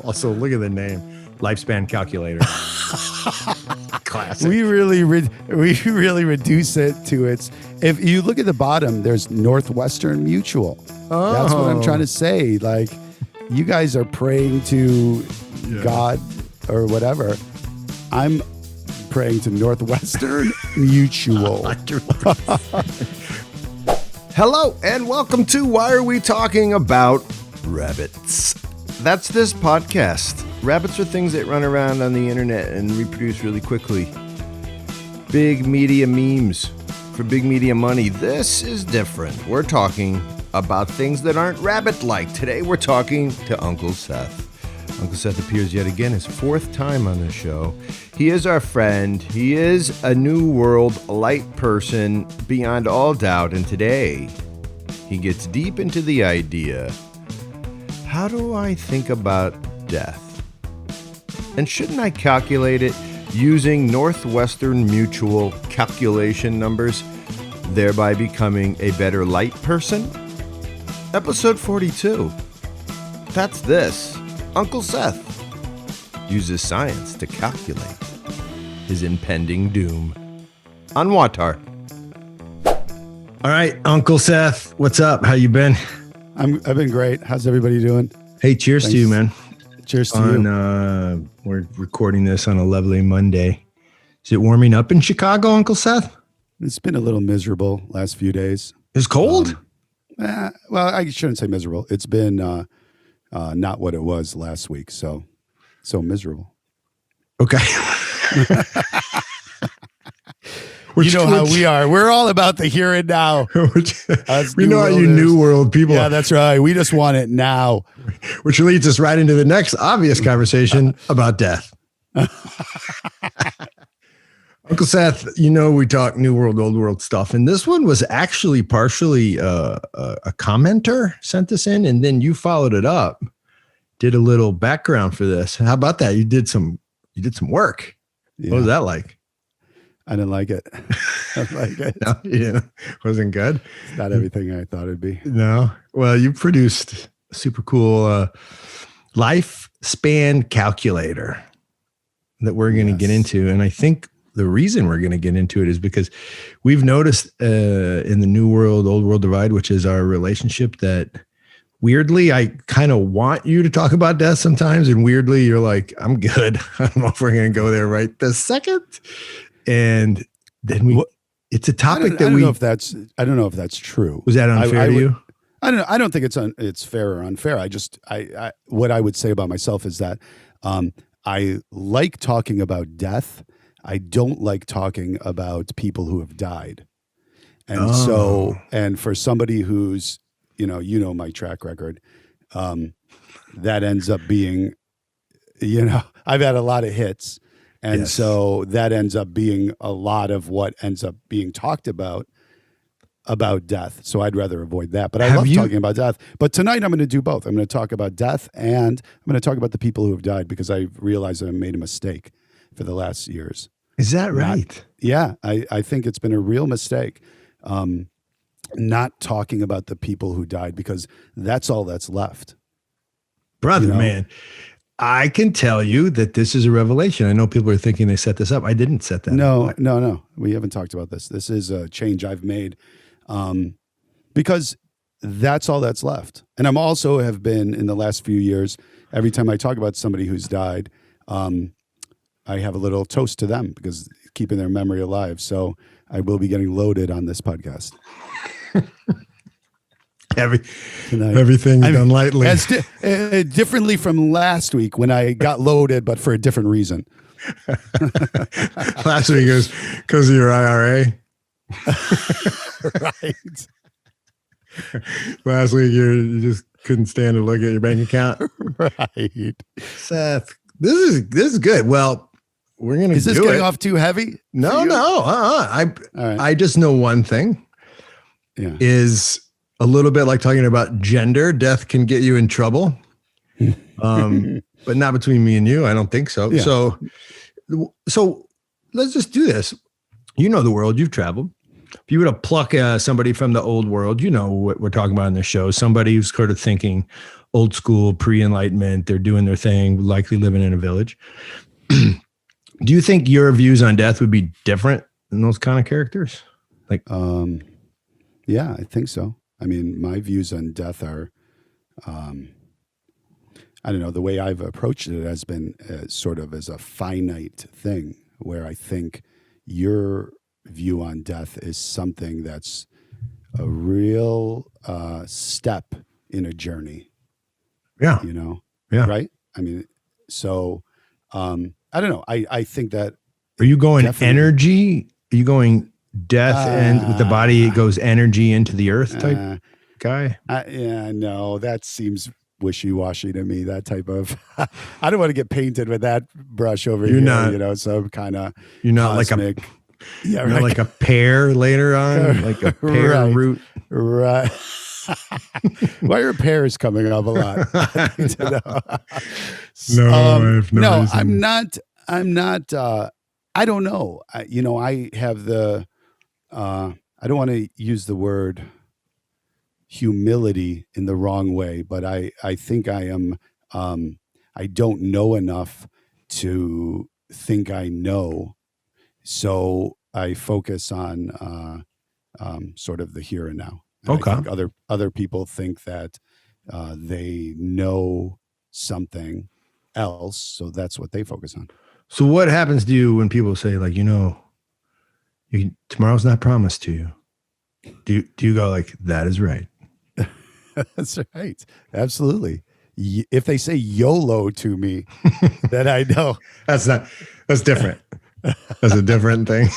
Also, look at the name, lifespan calculator. Classic. We really reduce it to its. If you look at the bottom, there's Northwestern Mutual. Oh. That's what I'm trying to say. Like, you guys are praying to God or whatever. I'm praying to Northwestern Mutual. Hello and welcome to Why Are We Talking About Rabbits? That's this podcast. Rabbits are things that run around on the internet and reproduce really quickly. Big media memes for big media money. This is different. We're talking about things that aren't rabbit-like. Today we're talking to Uncle Seth. Uncle Seth appears yet again, his fourth time on the show. He is our friend. He is a new world light person beyond all doubt. And today he gets deep into the idea, how do I think about death? And shouldn't I calculate it using Northwestern Mutual calculation numbers, thereby becoming a better light person? Episode 42. That's this. Uncle Seth uses science to calculate his impending doom on WAWTAR. All right, Uncle Seth, what's up? How you been? I've been great. How's everybody doing? Hey, cheers to you, man. Cheers to you. We're recording this on a lovely Monday. Is it warming up in Chicago, Uncle Seth? It's been a little miserable last few days. It's cold? Well, I shouldn't say miserable. It's been not what it was last week, so miserable. Okay. You know how we are. We're all about the here and now. We know how you new world people. Yeah, that's right. We just want it now. Which leads us right into the next obvious conversation about death. Uncle Seth, you know we talk new world, old world stuff, and this one was actually partially a commenter sent this in, and then you followed it up, did a little background for this. How about that? You did some work. Yeah. What was that like? I didn't like it. No, yeah, wasn't good. It's not everything I thought it'd be. No. Well, you produced a super cool lifespan calculator that we're going to get into. And I think the reason we're going to get into it is because we've noticed in the new world, old world divide, which is our relationship, that weirdly, I kind of want you to talk about death sometimes. And weirdly, you're like, I'm good. I don't know if we're going to go there right this second. And then it's a topic that I don't know if that's true. Was that unfair to you? I don't know. I don't think it's fair or unfair. I what I would say about myself is that I like talking about death. I don't like talking about people who have died. And so for somebody who's, you know my track record, that ends up being, I've had a lot of hits. And so that ends up being a lot of what ends up being talked about death. So I'd rather avoid that. But I love talking about death. But tonight I'm going to do both. I'm going to talk about death and I'm going to talk about the people who have died, because I realized I made a mistake for the last years. Is that right? I think it's been a real mistake not talking about the people who died, because that's all that's left. Brother, man. I can tell you that this is a revelation. I know people are thinking they set this up. I didn't set that up. No. We haven't talked about this. This is a change I've made because that's all that's left. And I'm also have been in the last few years, every time I talk about somebody who's died, I have a little toast to them, because keeping their memory alive. So I will be getting loaded on this podcast. Everything done lightly. Differently from last week when I got loaded, but for a different reason. Last week was because of your IRA. Right. Last week you just couldn't stand to look at your bank account. Right. Seth, this is good. Well, we're gonna. Is this getting off too heavy? No. I just know one thing. Yeah. Is a little bit like talking about gender. Death can get you in trouble, but not between me and you. I don't think so. Yeah. So let's just do this. You know the world. You've traveled. If you were to pluck somebody from the old world, you know what we're talking about in this show. Somebody who's sort of thinking old school, pre-enlightenment. They're doing their thing, likely living in a village. Do you think your views on death would be different than those kind of characters? Like, yeah, I think so. I mean, my views on death are, I don't know, the way I've approached it has been sort of as a finite thing, where I think your view on death is something that's a real step in a journey. yeah, You know? yeah. Right? I mean, so I don't know. I think that. Are you going definitely. energy? Are you going death and with the body, it goes energy into the earth type guy? Yeah, no, that seems wishy-washy to me. That type of, I don't want to get painted with that brush over here. Not, you know, some kind of. You're not cosmic, like a. Yeah, right. Right. Like a pear later on, like a pear Right. root. Right. Why are pears coming up a lot? No, I have no, reason. I'm not. I don't know. I have the. I don't want to use the word humility in the wrong way, but I think I am. I don't know enough to think I know, so I focus on sort of the here and now. And Okay. I think other people think that they know something else, so that's what they focus on. So what happens to you when people say, like, tomorrow's not promised to you? Do you go like, that is right? That's right. Absolutely. If they say YOLO to me, then I know. That's different. That's a different thing.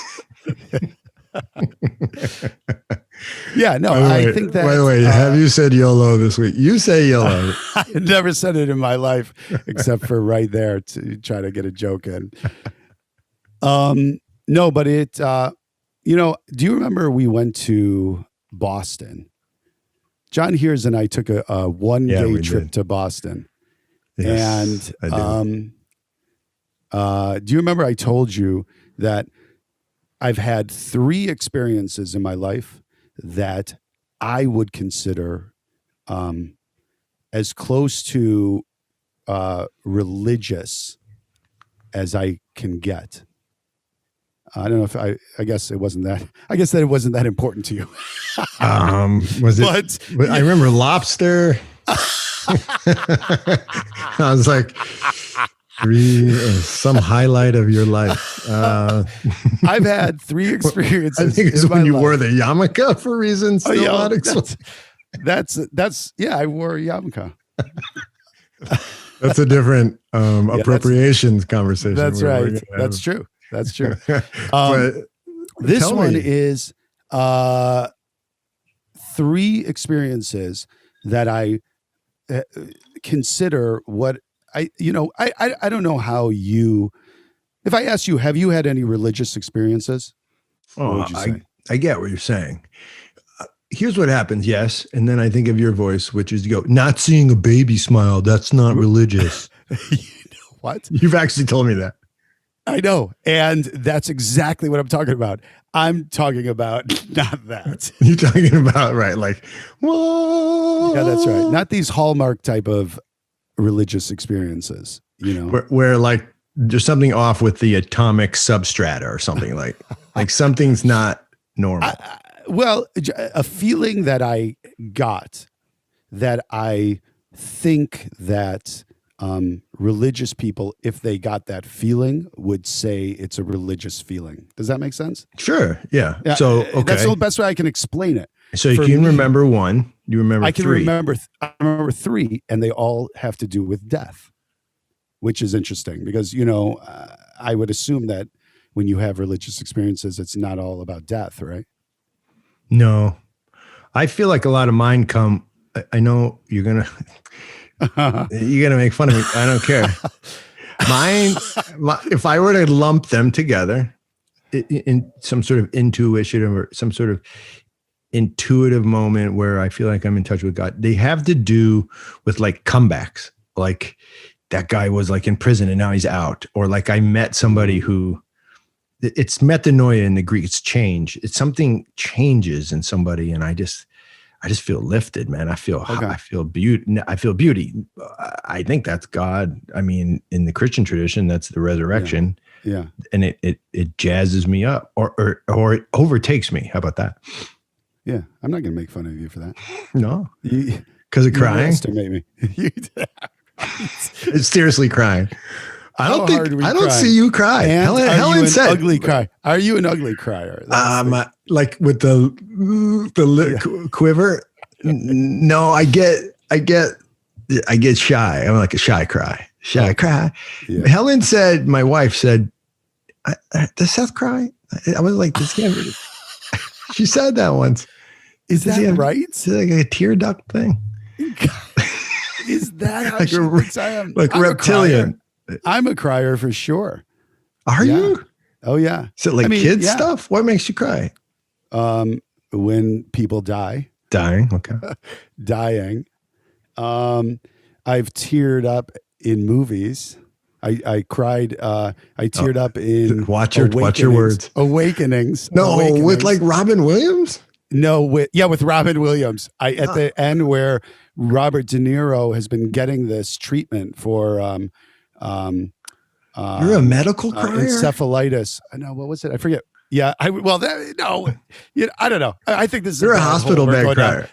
Yeah, no, I think that. By the way, have you said YOLO this week? You say YOLO. I never said it in my life, except for right there to try to get a joke in. No, but it, do you remember we went to Boston? John Heers and I took a one-day trip to Boston. Yes, and do you remember I told you that I've had 3 experiences in my life that I would consider as close to religious as I can get. I don't know if I guess it wasn't that. I guess that it wasn't that important to you. Was it? But I remember lobster. I was like, some highlight of your life. I've had 3 experiences. I think it's when you wore the yarmulke for reasons still not explained. That's I wore a yarmulke. That's a different appropriations conversation. That's right. That's true. That's true. This one is 3 experiences that I consider what I don't know how you, if I ask you, have you had any religious experiences? Oh, what would you say? I get what you're saying. Here's what happens. Yes. And then I think of your voice, which is you go, not seeing a baby smile. That's not religious. What? You've actually told me that. I know. And that's exactly what I'm talking about. I'm talking about not that. You're talking about, right. Like, whoa. Yeah, that's right. Not these Hallmark type of religious experiences, where like there's something off with the atomic substrata or something like something's not normal. Well, a feeling that I got that I think that religious people, if they got that feeling, would say it's a religious feeling. Does that make sense? Sure. Yeah. So, okay. That's the best way I can explain it. So you can remember one. You remember I can 3. I remember 3, and they all have to do with death, which is interesting because, I would assume that when you have religious experiences, it's not all about death, right? No. I feel like a lot of mine come, I know you're going to make fun of me. I don't care. Mine, if I were to lump them together in some sort of intuition or some sort of intuitive moment where I feel like I'm in touch with God, they have to do with like comebacks. Like that guy was like in prison and now he's out. Or like I met somebody who, it's metanoia in the Greek. It's change. It's something changes in somebody. And I I just feel lifted, man. I feel Okay. I feel beauty. I feel beauty. I think that's God. I mean, in the Christian tradition, that's the resurrection. Yeah. And it jazzes me up, or it overtakes me. How about that? Yeah. I'm not going to make fun of you for that. No, You, because of crying. underestimate me. It's seriously crying. I don't crying? see you cry. And Helen said, ugly cry. Are you an ugly crier? Like with the quiver. No, I get shy. I'm like a shy cry. Cry. Yeah. Helen said, my wife said, does Seth cry? I was like, she said that once. Is that right? It's like a tear duct thing. Is that how like she thinks I am? Like I'm reptilian. I'm a crier for sure. Are you? Oh yeah. Is it like kids stuff? What makes you cry? When people die. Dying. Okay. Dying. I've teared up in movies. I cried. I teared up in watch your words. Awakenings. No, with like Robin Williams. No, with Robin Williams. At the end where Robert De Niro has been getting this treatment for you're a medical crier? Encephalitis. I know, what was it? I forget. Yeah, I don't know. I think this is you're a hospital bed crier.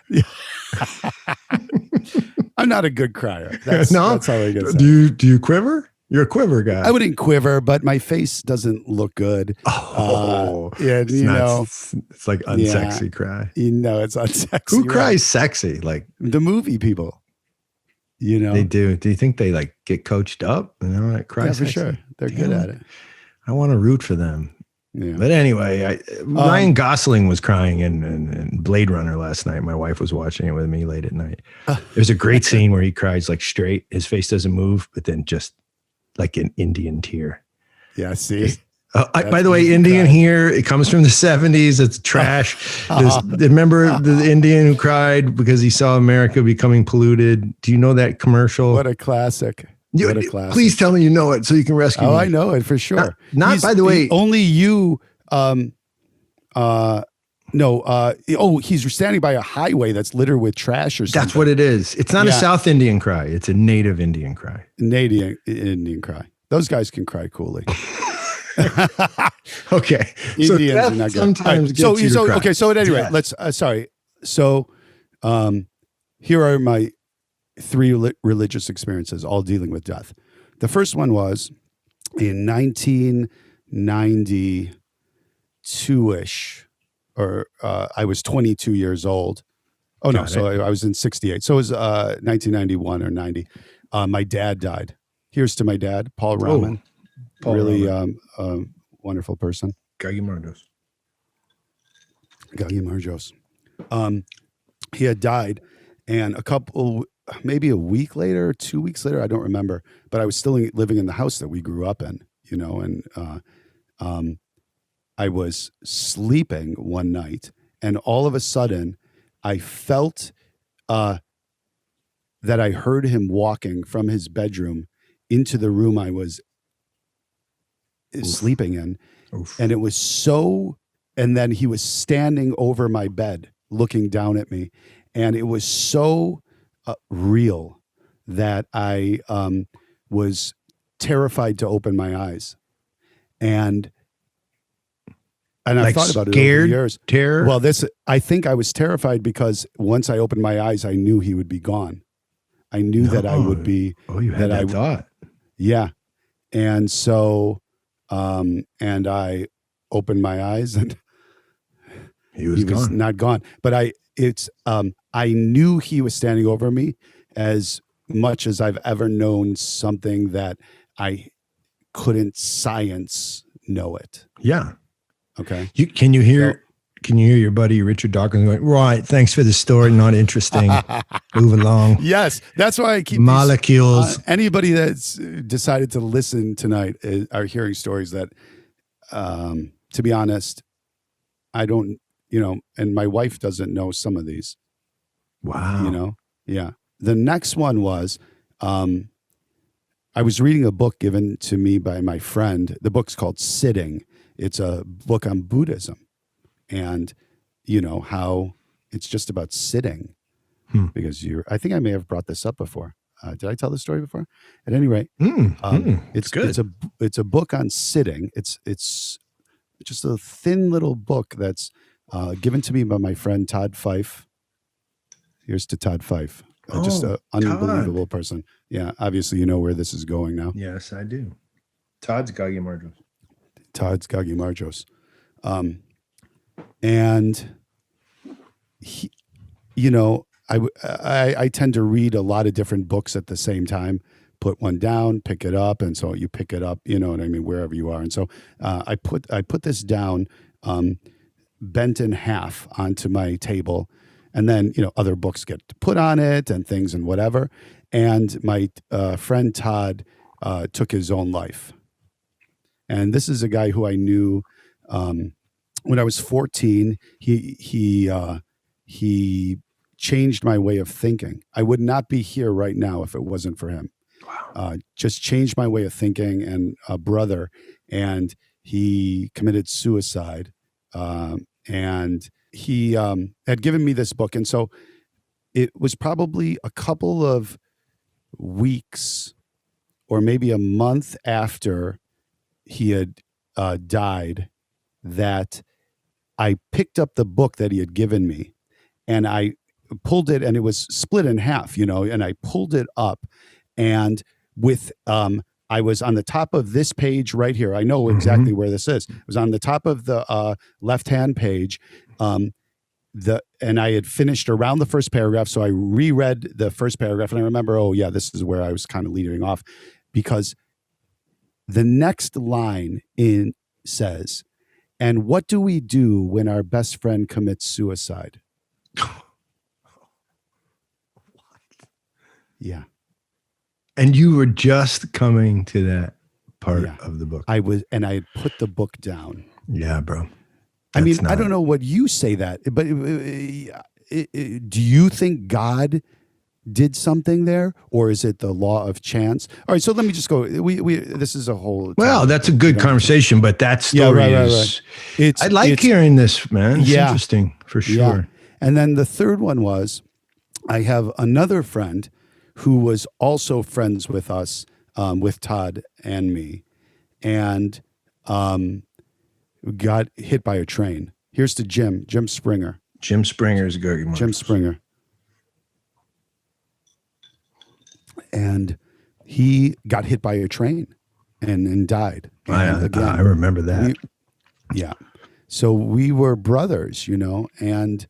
I'm not a good crier. That's all I can say. Do you quiver? You're a quiver guy. I wouldn't quiver, but my face doesn't look good. It's like unsexy cry. It's unsexy. Who cries sexy? Like the movie people. They do. Do you think they like get coached up? Like cry for sure. They're good at it. I want to root for them. Yeah. But anyway, Ryan Gosling was crying in Blade Runner last night. My wife was watching it with me late at night. There's a great scene where he cries like straight. His face doesn't move, but then just like an Indian tear. Yeah, see? By the way, Indian here, it comes from the 70s. It's trash. Remember the Indian who cried because he saw America becoming polluted? Do you know that commercial? What a classic. Please tell me you know it so you can rescue me. I know it for sure. Not by the way. Only you. He's standing by a highway that's littered with trash or something. That's what it is. It's not a South Indian cry. It's a native Indian cry. Native Indian cry. Those guys can cry coolly. Okay. Indians are not good. Sometimes okay. So at any rate, let's. Sorry. So, here are my 3 religious experiences, all dealing with death. The first one was in 1992-ish, or I was 22 years old. Oh, no. So I was in 68. So it was 1991 or 90. My dad died. Here's to my dad, Paul Rahman. Really wonderful person. Gagi Marjos. He had died, and maybe a week later, 2 weeks later, I don't remember, but I was still living in the house that we grew up in, and I was sleeping one night, and all of a sudden I felt that I heard him walking from his bedroom into the room I was sleeping in. Oof. And it was and then he was standing over my bed looking down at me, and it was so real that I was terrified to open my eyes, and I thought about it over the years. Terror. Well, I think I was terrified because once I opened my eyes, I knew he would be gone. I knew that I would be. Oh, you had that thought. Yeah, and so, and I opened my eyes, and he was not gone. But I knew he was standing over me as much as I've ever known something that I couldn't science know it. Yeah. Okay. Can you hear your buddy Richard Dawkins going, right, thanks for the story, not interesting. Move along. Yes. That's why I keep molecules. Anybody that's decided to listen tonight are hearing stories that, to be honest, I don't, and my wife doesn't know some of these. Wow. Yeah. The next one was, I was reading a book given to me by my friend. The book's called Sitting. It's a book on Buddhism and, how It's just about sitting because I think I may have brought this up before. Did I tell this story before? At any rate, it's good. It's a book on sitting. It's just a thin little book that's given to me by my friend Todd Fife. Here's to Todd Fife. Just an unbelievable person. Yeah, obviously you know where this is going now. Yes, I do. Todd's Gagi Marjos. And he, you know, I tend to read a lot of different books at the same time. Put one down, pick it up, and so you pick it up. You know what I mean, wherever you are. And so I put this down, bent in half onto my table. And then, you know, other books get put on it and things and whatever. And my friend Todd took his own life. And this is a guy who I knew when I was 14. He changed my way of thinking. I would not be here right now if it wasn't for him. Wow. Just changed my way of thinking, and a brother. And he committed suicide. And he had given me this book. And so it was probably a couple of weeks or maybe a month after he had died that I picked up the book that he had given me, and I pulled it, and it was split in half, you know, and I pulled it up, and with I was on the top of this page right here. I know exactly where this is. It was on the top of the left-hand page. And I had finished around the first paragraph. So I reread the first paragraph, and I remember, oh yeah, this is where I was kind of leading off, because the next line in says, "And what do we do when our best friend commits suicide?" Yeah. And you were just coming to that part of the book. I was, and I had put the book down. Yeah, bro. I mean, I don't know what you say that, but do you think God did something there, or is it the law of chance? All right, so let me just go. This is a whole. Well, that's a good conversation, but that story is. Right. I like hearing this, man. It's interesting for sure. Yeah. And then the third one was, I have another friend who was also friends with us, with Todd and me, and got hit by a train. Here's to Jim Springer. Jim Springer's good. Jim Springer. And he got hit by a train and died. And I remember that. So we were brothers, you know, and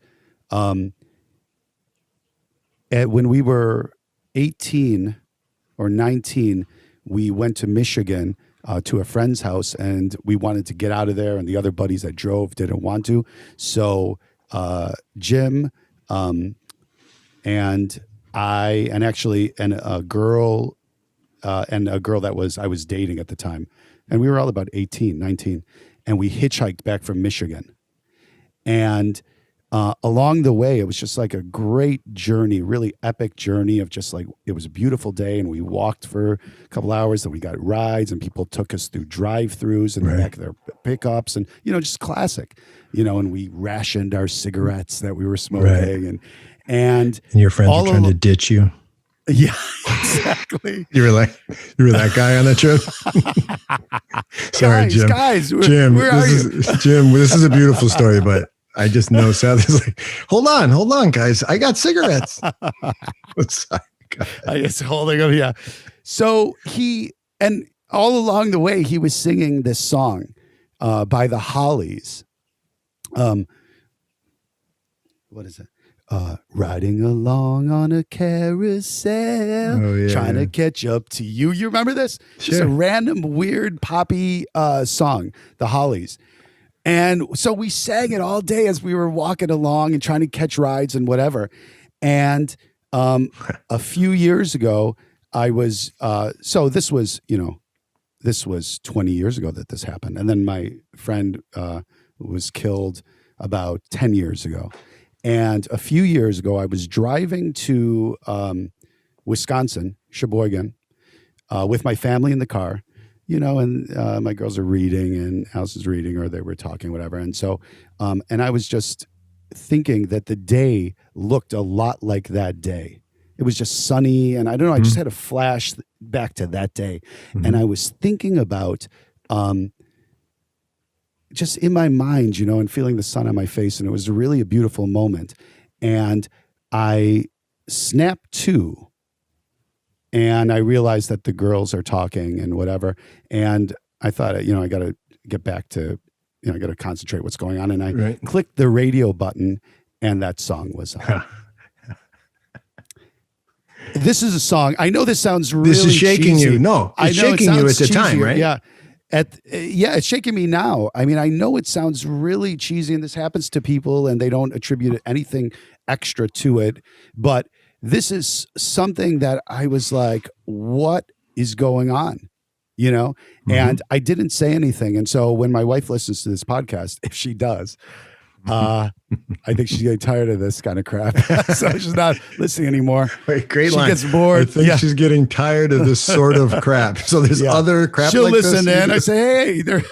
when we were 18 or 19, we went to Michigan to a friend's house, and we wanted to get out of there, and the other buddies that drove didn't want to. So Jim and I, and a girl that I was dating at the time, and we were all about 18, 19, and we hitchhiked back from Michigan. And along the way, it was just like a great journey, really epic journey of just like, it was a beautiful day, and we walked for a couple hours, and we got rides, and people took us through drive-thrus in the back of their pickups, and, you know, just classic, you know, and we rationed our cigarettes that we were smoking, and your friends were trying to ditch you. Yeah, exactly. You were that guy on that trip. Sorry, Jim. Jim, where are you? Jim, this is a beautiful story, but I just know Seth is like, hold on, guys. I got cigarettes. I was holding them, yeah. So and all along the way, he was singing this song by the Hollies. What is it? Riding along on a carousel, trying to catch up to you. You remember this? Sure. Just a random, weird, poppy song, the Hollies. And so we sang it all day as we were walking along and trying to catch rides and whatever. And a few years ago, I was, so this was 20 years ago that this happened. And then my friend was killed about 10 years ago. And a few years ago, I was driving to Wisconsin, Sheboygan, with my family in the car, you know, and my girls are reading and Alice is reading, or they were talking, whatever. And so, and I was just thinking that the day looked a lot like that day. It was just sunny, and I don't know. I just had a flash back to that day, and I was thinking about, just in my mind, and feeling the sun on my face, and it was really a beautiful moment. And I snapped to, and I realized that the girls are talking and whatever, and I thought, I got to get back to, I got to concentrate what's going on, and I clicked the radio button, and that song was on. This is a song. I know this sounds really This is shaking cheesy. you. No, it's shaking you at the time, right? Yeah. It's shaking me now. I mean, I know it sounds really cheesy, and this happens to people, and they don't attribute anything extra to it. But this is something that I was like, what is going on? And I didn't say anything. And so when my wife listens to this podcast, if she does, I think she's getting tired of this kind of crap. So she's not listening anymore. Wait, great she line. Gets bored. I think she's getting tired of this sort of crap. So there's other crap. She'll like listen this. in. I say, hey, there.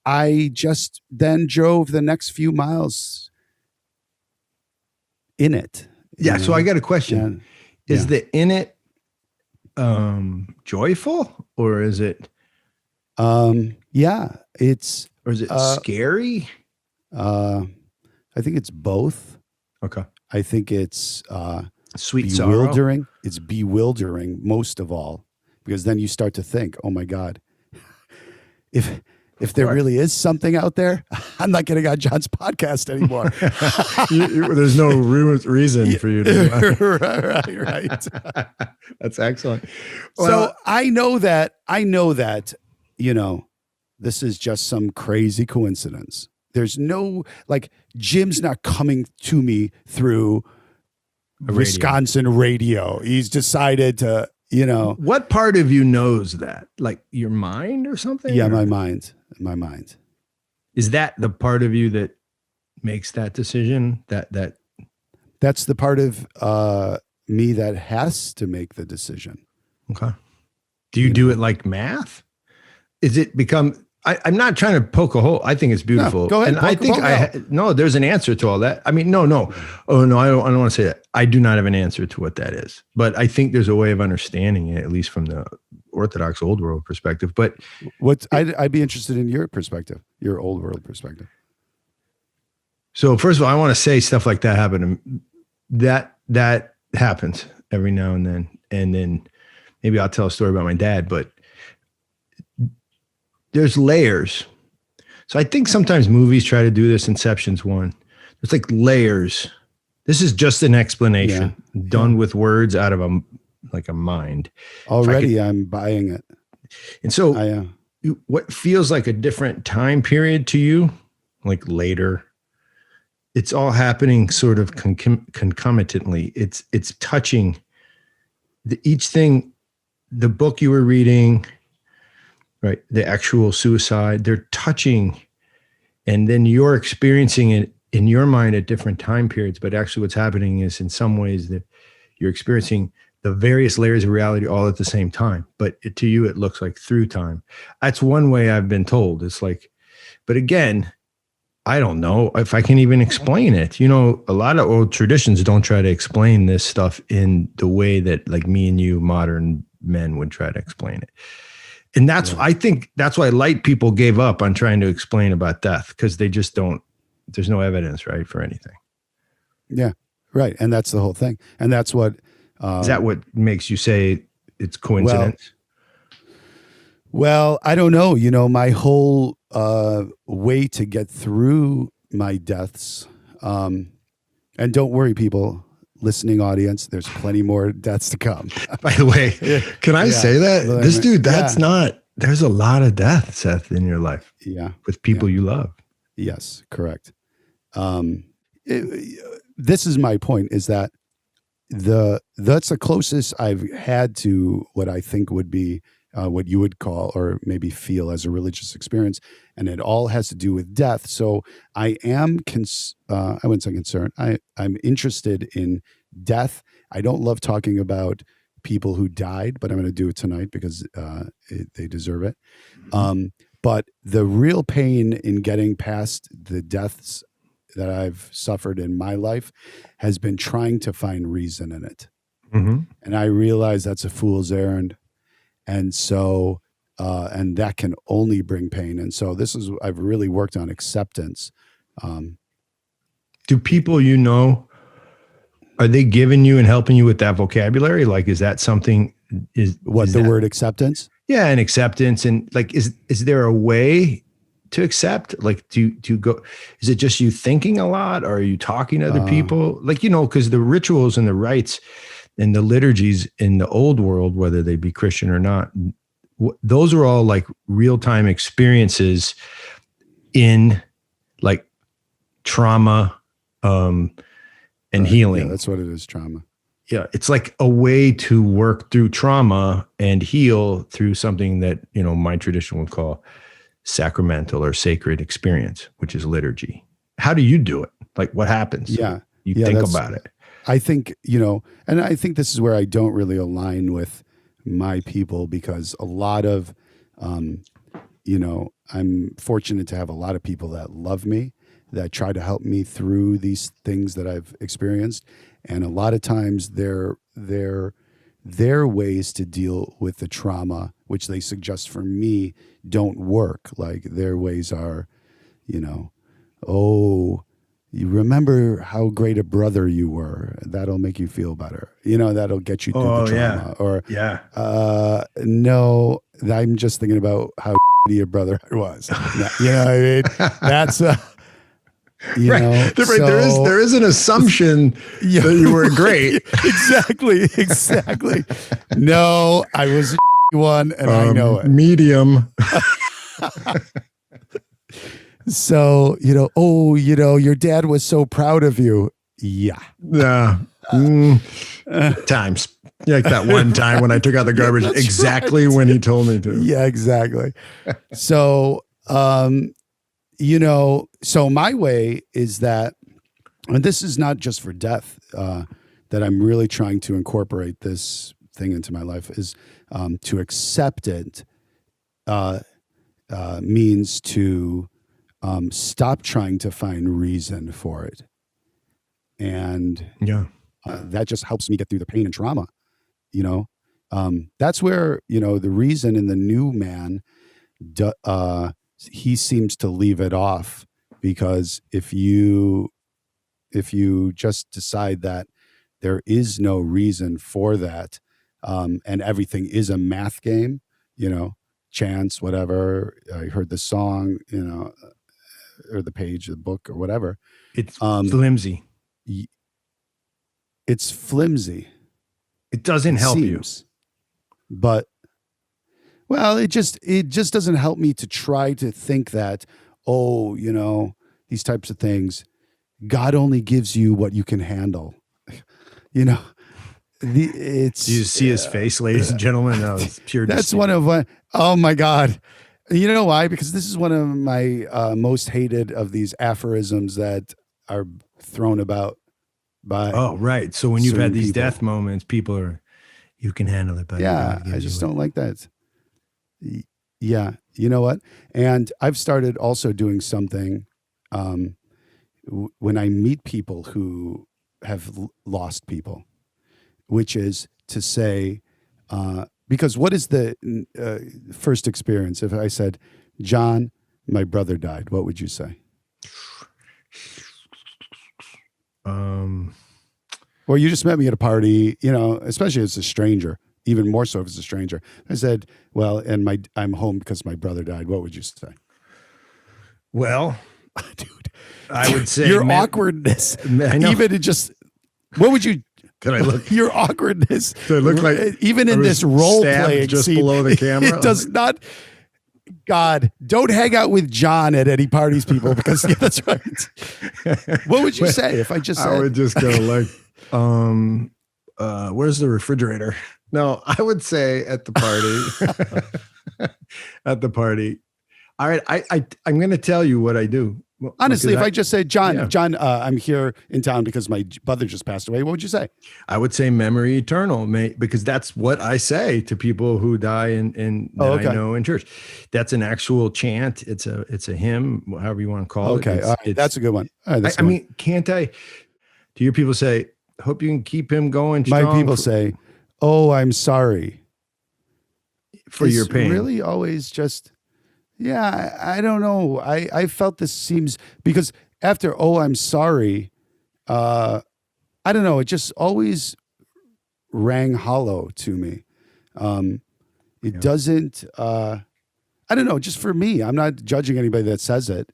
I just then drove the next few miles in it. Yeah. So I got a question. Yeah. Is the in it joyful, or is it? Yeah, it's. Or is it scary? I think it's both. Okay. I think it's sweet bewildering. Sorrow. It's bewildering most of all, because then you start to think, oh my God, if there really is something out there, I'm not getting on John's podcast anymore. There's no reason for you to. Right. That's excellent. So I know that, this is just some crazy coincidence. There's no, Jim's not coming to me through Wisconsin radio. He's decided to, What part of you knows that? Like your mind or something? Yeah, my mind. Is that the part of you that makes that decision? That's the part of me that has to make the decision. Okay. Do you do it like math? Is it become? I'm not trying to poke a hole. I think it's beautiful. No, go ahead. And I think no, there's an answer to all that. I mean, no. Oh no, I don't want to say that. I do not have an answer to what that is, but I think there's a way of understanding it, at least from the Orthodox old world perspective. But I'd be interested in your perspective, your old world perspective. So first of all, I want to say stuff like that happen. That happens every now and then maybe I'll tell a story about my dad, but there's layers. So I think sometimes movies try to do this. Inception's one. There's like layers. This is just an explanation done with words out of a mind. Already I'm buying it. And so what feels like a different time period to you, like later, it's all happening sort of concomitantly. It's touching each thing, the book you were reading, right? The actual suicide, they're touching, and then you're experiencing it in your mind at different time periods. But actually what's happening is in some ways that you're experiencing the various layers of reality all at the same time. But to you, it looks like through time. That's one way I've been told. It's like, but again, I don't know if I can even explain it. A lot of old traditions don't try to explain this stuff in the way that like me and you modern men would try to explain it. And I think that's why light people gave up on trying to explain about death, because they just don't, there's no evidence, right, for anything. Yeah, right. And that's the whole thing. And that's what... is that what makes you say it's coincidence? Well, I don't know. My whole way to get through my deaths, and don't worry, people, listening audience, there's plenty more deaths to come. By the way, can I say that? This dude, there's a lot of death, Seth, in your life. Yeah. With people you love. Yes, correct. This is my point, is that that's the closest I've had to what I think would be what you would call or maybe feel as a religious experience, and it all has to do with death. So I am I wouldn't say concerned. I'm interested in death. I don't love talking about people who died, but I'm going to do it tonight because they deserve it. But the real pain in getting past the deaths that I've suffered in my life has been trying to find reason in it. Mm-hmm. And I realize that's a fool's errand. And so, and that can only bring pain. And so I've really worked on acceptance. Do people are they giving you and helping you with that vocabulary? Like, is that something? Word acceptance? Yeah, and acceptance, and like, is there a way to accept? Like, to go? Is it just you thinking a lot, or are you talking to other people? Like, because the rituals and the rites and the liturgies in the old world, whether they be Christian or not, those are all like real time experiences in like trauma and healing. Yeah, that's what it is, trauma. Yeah, it's like a way to work through trauma and heal through something that, my tradition would call sacramental or sacred experience, which is liturgy. How do you do it? Like, what happens? Yeah. You think about it. I think, and I think this is where I don't really align with my people, because a lot of, I'm fortunate to have a lot of people that love me, that try to help me through these things that I've experienced. And a lot of times their ways to deal with the trauma, which they suggest for me, don't work. Like, their ways are, you remember how great a brother you were. That'll make you feel better. That'll get you through the trauma. Yeah. Or, no, I'm just thinking about how your brother was. You know what I mean? That's right. There is an assumption that you were great. Exactly. No, I was one, and I know it. Medium. So, your dad was so proud of you. Yeah. Times. Like that one time when I took out the garbage, exactly right. When he told me to. Yeah, exactly. So, so my way is that, and this is not just for death, that I'm really trying to incorporate this thing into my life, is to accept it means to stop trying to find reason for it. And that just helps me get through the pain and trauma. That's where, the reason in the new man, he seems to leave it off, because if you just decide that there is no reason for that, and everything is a math game, chance, whatever, I heard the song, or the page of the book or whatever. It's flimsy. It's flimsy. It doesn't help you. But, well, it just doesn't help me to try to think that, these types of things, God only gives you what you can handle. Do you see his face, ladies and gentlemen? No, it's pure. That's one of oh my God. You know why? Because this is one of my most hated of these aphorisms that are thrown about by. Oh, right. So when you've had these death moments, people are, you can handle it better. Yeah, I just don't like that. Yeah, you know what? And I've started also doing something when I meet people who have lost people, which is to say, because what is the first experience? If I said, John, my brother died, what would you say? Or you just met me at a party, especially as a stranger, even more so if it's a stranger. I said, well, and I'm home because my brother died. What would you say? Well, dude, I would say your awkwardness, even it just, what would you, could I look? Your awkwardness. Does it look like even in this role playing just scene, below the camera? It does not. God, don't hang out with John at any parties, people, because that's right. What would you say if I just said? I would just go like, where's the refrigerator? No, I would say at the party, at the party. All right, I'm going to tell you what I do. Well, Honestly, if because I just say, John, yeah. John, I'm here in town because my brother just passed away, what would you say? I would say memory eternal, because that's what I say to people who die that I know in church. That's an actual chant. It's a hymn, however you want to call it. Okay, all right, that's a good one. All right, I mean, can't I? Do you hear people say, "Hope you can keep him going strong"? My people say, "Oh, I'm sorry for your pain." Really, always just, yeah. I don't know. I felt this seems because after "Oh, I'm sorry," I don't know. It just always rang hollow to me. It doesn't. I don't know. Just for me, I'm not judging anybody that says it,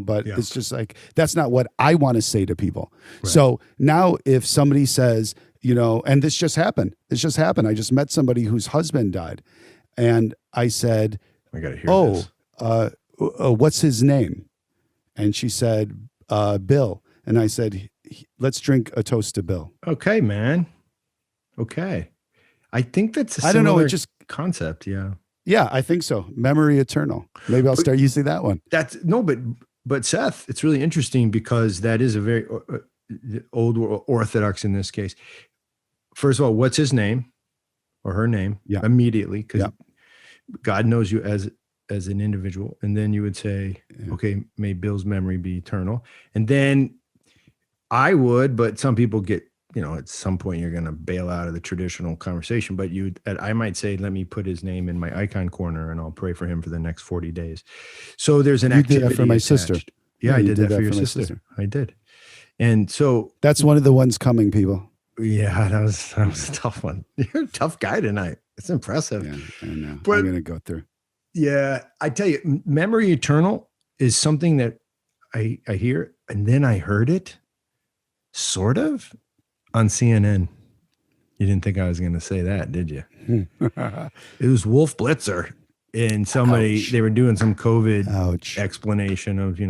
but it's just like that's not what I want to say to people. Right. So now, if somebody says, and this just happened. I just met somebody whose husband died, and I said, "I gotta hear this. What's his name?" And she said, "Bill." And I said, "Let's drink a toast to Bill." Okay, man. Okay. I think that's a I don't know. It just concept. Yeah. Yeah, I think so. Memory eternal. Maybe I'll start using that one. But Seth, it's really interesting because that is a very old Orthodox in this case. First of all, what's his name or her name? Yeah. Immediately, because God knows you as an individual. And then you would say, okay, may Bill's memory be eternal. And then I would, but some people get, at some point you're going to bail out of the traditional conversation, but I might say, let me put his name in my icon corner and I'll pray for him for the next 40 days. So there's an activity. You did that for my sister. Yeah, I did that for your sister. I did. And so that's one of the ones coming, people. Yeah, that was a tough one. You're a tough guy tonight. It's impressive. Yeah, I know. But I'm going to go through. Yeah, I tell you, memory eternal is something that I hear, and then I heard it sort of on CNN. You didn't think I was going to say that, did you? It was Wolf Blitzer, and they were doing some COVID explanation of,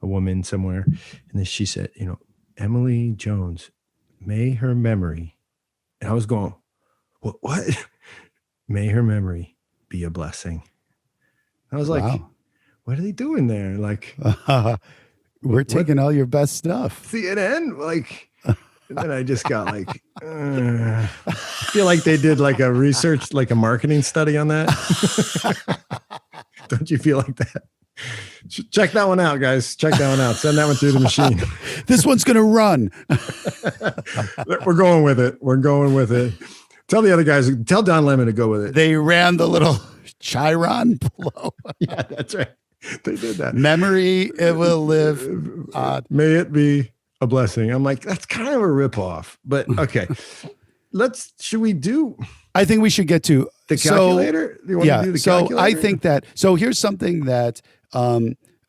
a woman somewhere. And then she said, Emily Jones, may her memory. And I was going, what? May her memory be a blessing. I was like, wow. What are they doing there? Like, we're taking all your best stuff. CNN, like, and then I just got like, I feel like they did like a research, like a marketing study on that. Don't you feel like that? Check that one out, guys. Check that one out. Send that one through the machine. This one's going to run. We're going with it. Tell the other guys, tell Don Lemon to go with it. They ran the little Chiron blow. Yeah, that's right. They did that. Memory, it will live. May it be a blessing. I'm like, that's kind of a ripoff, but okay. Should we do? I think we should get to the calculator. Do you want to do the calculator? I think that, here's something that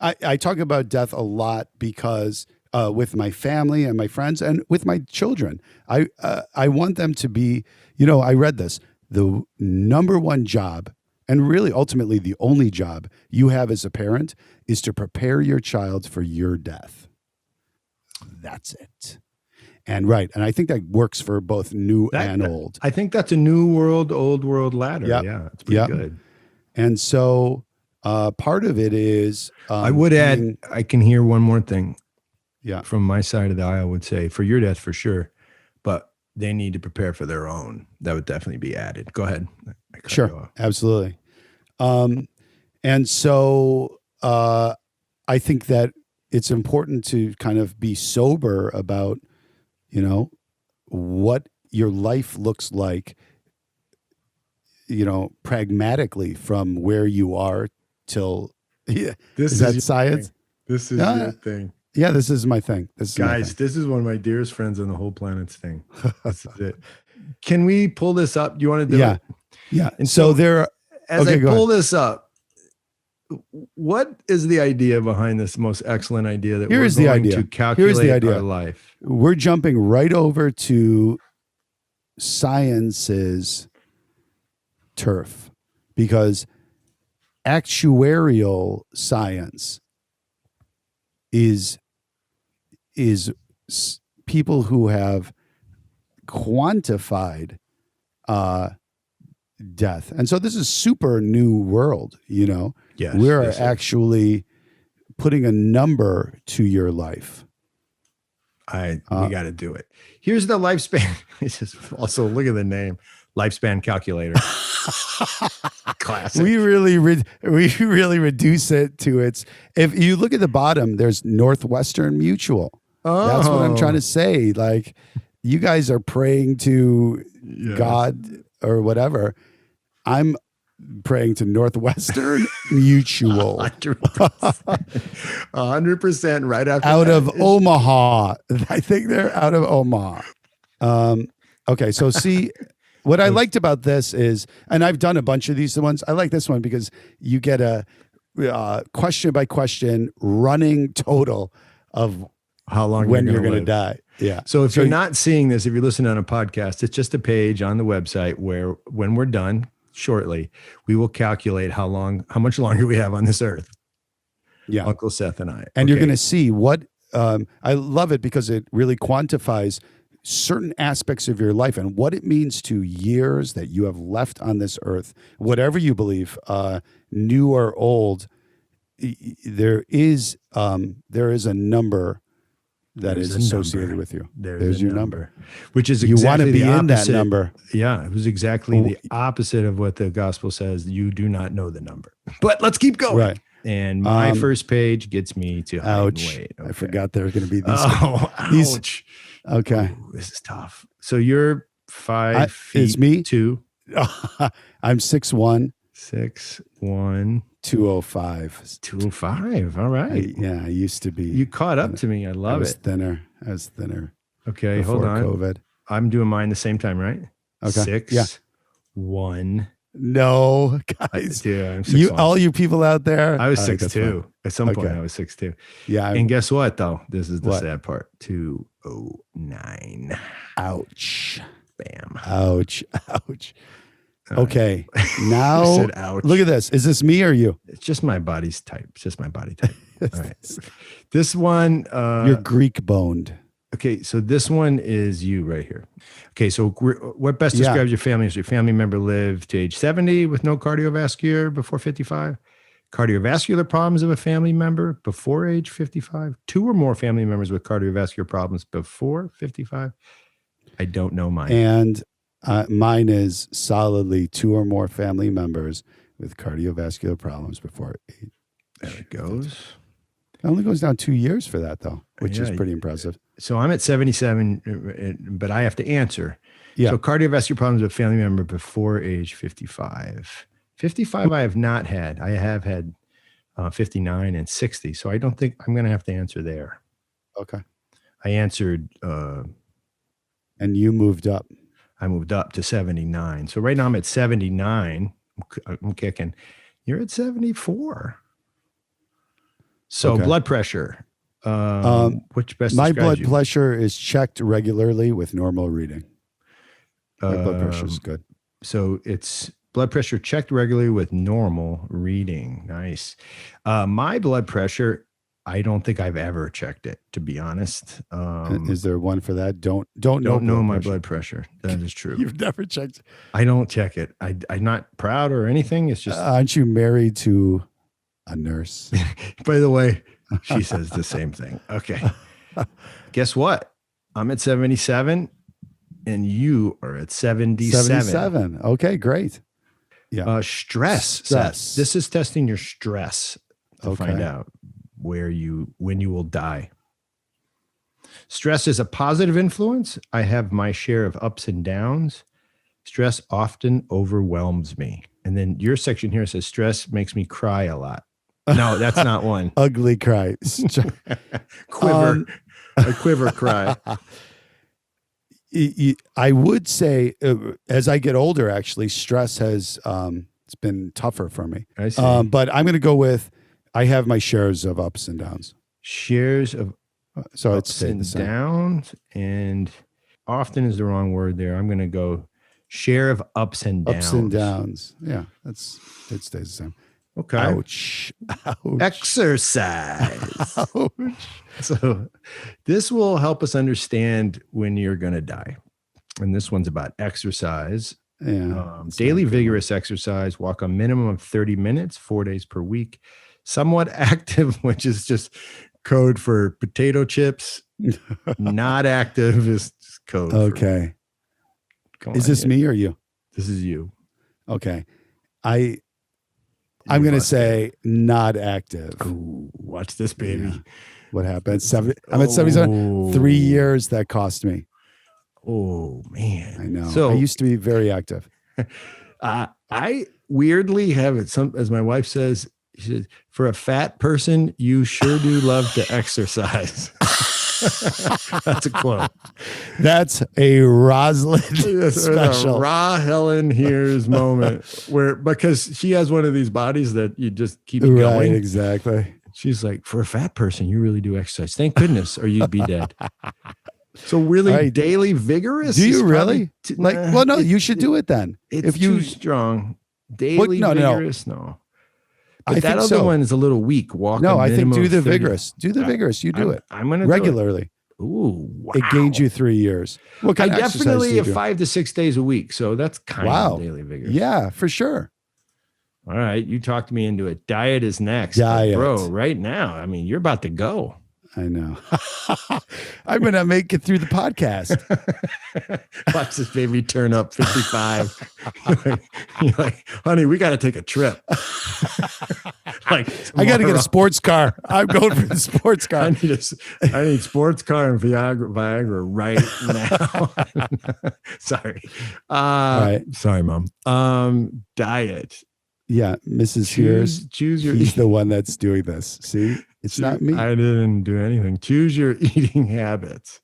I talk about death a lot because with my family and my friends and with my children, I want them to be, I read this, the number one job and really ultimately the only job you have as a parent is to prepare your child for your death. That's it. And I think that works for both new and old. I think that's a new world, old world ladder. Yep. Yeah, it's pretty good. And so part of it is... I would add, I can hear one more thing. Yeah. From my side of the aisle, would say for your death for sure, but they need to prepare for their own. That would definitely be added. Go ahead. Sure, absolutely. And so I think that it's important to kind of be sober about, what your life looks like, pragmatically from where you are till. Yeah. Is that science? Thing. This is your thing. Yeah, this is my thing. This is one of my dearest friends on the whole planet's thing. This is it. Can we pull this up? Do you want to do it? Yeah. And so there, as I pull this up, what is the idea behind this most excellent idea that we're going to calculate our life? We're jumping right over to science's turf because actuarial science is people who have quantified death. And so this is super new world, Yes, we're actually putting a number to your life. We got to do it. Here's the lifespan. It's just also look at the name, lifespan calculator. Classic. We really reduce it to its. If you look at the bottom, there's Northwestern Mutual. Oh. That's what I'm trying to say. Like, you guys are praying to God or whatever. I'm praying to Northwestern Mutual. 100% right after out that. of Omaha. I think they're out of Omaha. Okay, so see, what I liked about this is, and I've done a bunch of these ones. I like this one because you get a question by question running total of how long when you're going to die. Yeah. So if you're not seeing this, if you're listening on a podcast, it's just a page on the website where when we're done shortly, we will calculate how much longer we have on this earth. Yeah. Uncle Seth and I. And you're going to see what, I love it because it really quantifies certain aspects of your life and what it means to years that you have left on this earth, whatever you believe, new or old. There is a number that is associated with you. There's your number, which is exactly you want to be in that number. Yeah, it was exactly the opposite of what the gospel says. You do not know the number, but let's keep going. Right. And my first page gets me to ouch. Weight. Okay. I forgot there were going to be these. Oh, ouch. Okay. Ooh, this is tough. So you're 5 feet. It's me. 2. I'm 6'1". 6'1". 205. 205. All right. I used to be. You caught up to me. I love it. I was thinner. Okay, hold on. COVID. I'm doing mine the same time, right? Okay. 6'1". No, guys. I'm 6'1". All you people out there. I was 6'2". At some point, I was 6'2". Yeah. And guess what, though? This is the sad part. 209. Ouch. Bam. Ouch. Okay. Now, said ouch. Look at this. Is this me or you? It's just my body's type. It's just my body type. All right. This one. You're Greek boned. Okay. So this one is you right here. Okay. So what best describes your family? Is your family member lived to age 70 with no cardiovascular before 55? Cardiovascular problems of a family member before age 55? 2 or more family members with cardiovascular problems before 55? I don't know mine. And mine is solidly 2 or more family members with cardiovascular problems before 8. There it goes. It only goes down 2 years for that, though, which is pretty impressive. So I'm at 77, but I have to answer. Yeah. So cardiovascular problems with a family member before age 55. 55 I have not had. I have had 59 and 60. So I don't think I'm going to have to answer there. Okay. I answered. And you moved up. I moved up to 79. So right now I'm at 79. I'm kicking. You're at 74. So blood pressure. Which best my blood you? pressure is checked regularly with normal reading. My blood pressure is good. So it's blood pressure checked regularly with normal reading. Nice. My blood pressure, I don't think I've ever checked it, to be honest. Is there one for that? Don't know my blood pressure. That is true. You've never checked. I don't check it. I'm not proud or anything. It's just. Aren't you married to a nurse? By the way, she says the same thing. Okay. Guess what? I'm at 77 and you are at 77. 77. Okay, great. Yeah. Stress. This is testing your stress to find out when you will die. Stress is a positive influence. I have my share of ups and downs. Stress often overwhelms me. And then your section here says stress makes me cry a lot. No, that's not one. Ugly cry. Quiver. A quiver cry. I would say as I get older, actually, stress has it's been tougher for me. I see. But I'm going to go with I have my shares of ups and downs. Shares of ups and downs, and often is the wrong word there. I'm going to go share of ups and downs. Ups and downs. Yeah, it stays the same. Okay. Ouch. Exercise. Ouch. So this will help us understand when you're going to die. And this one's about exercise. Yeah. Daily vigorous exercise, walk a minimum of 30 minutes, 4 days per week. somewhat active, which is just code for potato chips. Not active is code. Okay. Is this me or you? This is you. Okay. I'm going to say not active. Ooh, watch this, baby. Yeah. What happened? I'm at 77. 3 years that cost me. Oh, man. I know. So I used to be very active. I weirdly have it. As my wife says, she says, for a fat person, you sure do love to exercise. That's a quote. That's a Rosalind special. A raw Helen Heers moment because she has one of these bodies that you just keep going. Right, exactly. She's like, for a fat person, you really do exercise. Thank goodness, or you'd be dead. So really daily vigorous? Do you really? Well, no, you should do it then. It's too strong. Daily vigorous? No. But that other one is a little weak. No, I think do the vigorous. Do the vigorous. You do it. I'm going to regularly. Ooh, wow. It gained you 3 years. What kind of exercise do you do? 5 to 6 days a week. So that's kind of daily vigorous. Yeah, for sure. All right. You talked me into it. Diet is next. Diet. Bro, right now, I mean, you're about to go. I know. I'm going to make it through the podcast. Watch this baby turn up 55. You're like, honey, we got to take a trip. I got to get a sports car. I'm going for the sports car. I need sports car and Viagra right now. Sorry. Right. Sorry, Mom. Diet. Yeah, Mrs. Heers. He's the one that's doing this. See? It's not me. I didn't do anything. Choose your eating habits.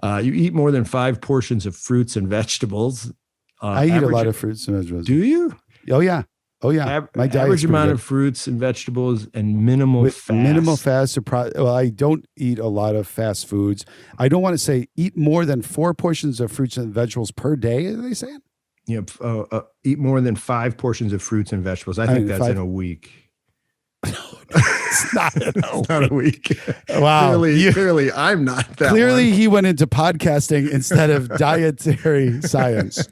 You eat more than 5 portions of fruits and vegetables. I eat a lot of fruits and vegetables. Do you? Oh, yeah. My average amount of fruits and vegetables and minimal fast. Minimal fast. Well, I don't eat a lot of fast foods. I don't want to say eat more than 4 portions of fruits and vegetables per day, are they saying? Eat more than 5 portions of fruits and vegetables. I think that's in a week. It's not a week. Wow. Clearly, I'm not that Clearly, one. he went into podcasting instead of dietary science.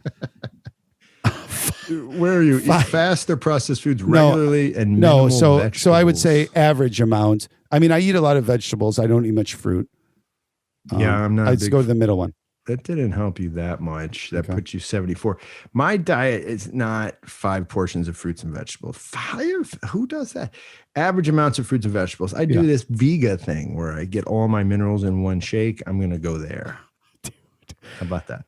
Where are you? Eat fast or processed foods regularly and minimal vegetables. So I would say average amount. I mean, I eat a lot of vegetables. I don't eat much fruit. I'm not. I'd go to the middle one. That didn't help you that much. That puts you 74. My diet is not 5 portions of fruits and vegetables. 5? Who does that? Average amounts of fruits and vegetables. I do this Vega thing where I get all my minerals in one shake. I'm going to go there. Dude. How about that?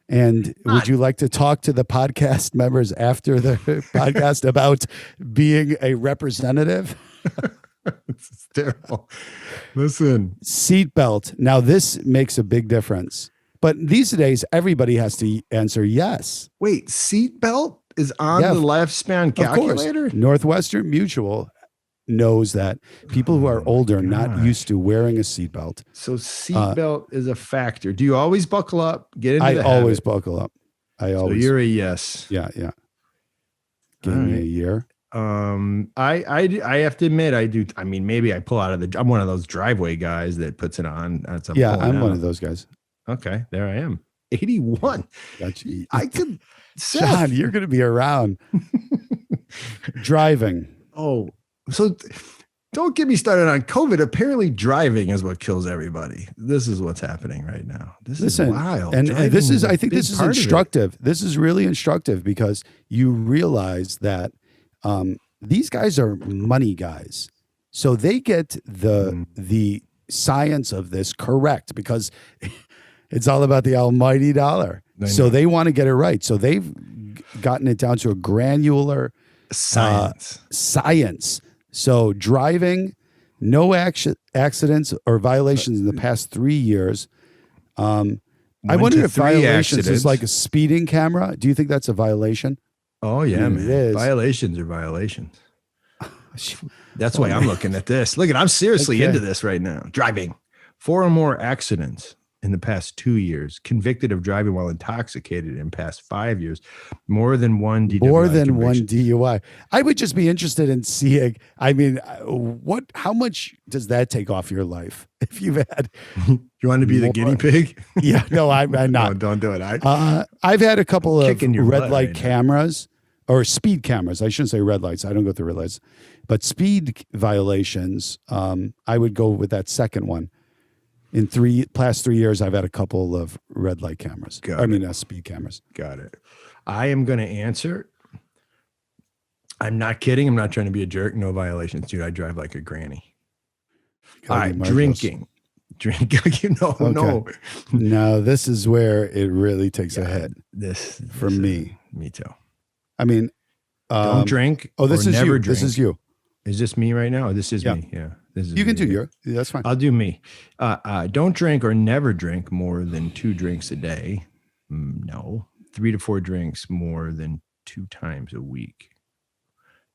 And would you like to talk to the podcast members after the podcast about being a representative? It's terrible. Listen. Seatbelt. Now, this makes a big difference. But these days, everybody has to answer yes. Wait, seatbelt is on the lifespan calculator? Of course. Northwestern Mutual knows that people who are older are not used to wearing a seatbelt. So seatbelt is a factor. Do you always buckle up? Get into the always habit? Buckle up. So you're a yes. Yeah. Give me a year. I have to admit I do. I mean, maybe I pull out of I'm one of those driveway guys that puts it on. I'm one of those guys. Okay, there I am. 81. I could. John, you're going to be around. Driving. Oh, so don't get me started on COVID. Apparently driving is what kills everybody. This is what's happening right now. This is wild. And this is, I think this is instructive. This is really instructive because you realize that these guys are money guys. So they get the science of this correct because it's all about the almighty dollar. So they want to get it right. So they've gotten it down to a granular science. So driving, no accidents or violations in the past 3 years. I wonder if violations is like a speeding camera. Do you think that's a violation? Oh, yeah, man. It is. Violations are violations. That's why I'm looking at this. Look, I'm seriously into this right now. Driving. 4 or more accidents in the past 2 years. Convicted of driving while intoxicated in past 5 years. More than one DUI. More than one DUI. I would just be interested in seeing, I mean, how much does that take off your life? If you've had. You want to be the guinea pig? Yeah, no, I'm not. No, don't do it. I've had a couple of red light cameras or speed cameras. I shouldn't say red lights. I don't go through red lights. But speed violations, I would go with that second one. In past 3 years, I've had a couple of red light cameras. Speed cameras. Got it. I am going to answer. I'm not kidding. I'm not trying to be a jerk. No violations, dude. I drive like a granny. All right, drinking. No. No, this is where it really takes a hit. This for me. Me too. I mean, don't drink. Oh, this is never you. Drink. This is you. Is this me right now? Or this is me. Yeah. This is you can me. do your. That's fine. I'll do me. Don't drink or never drink more than 2 drinks a day. No. 3 to 4 drinks more than 2 times a week.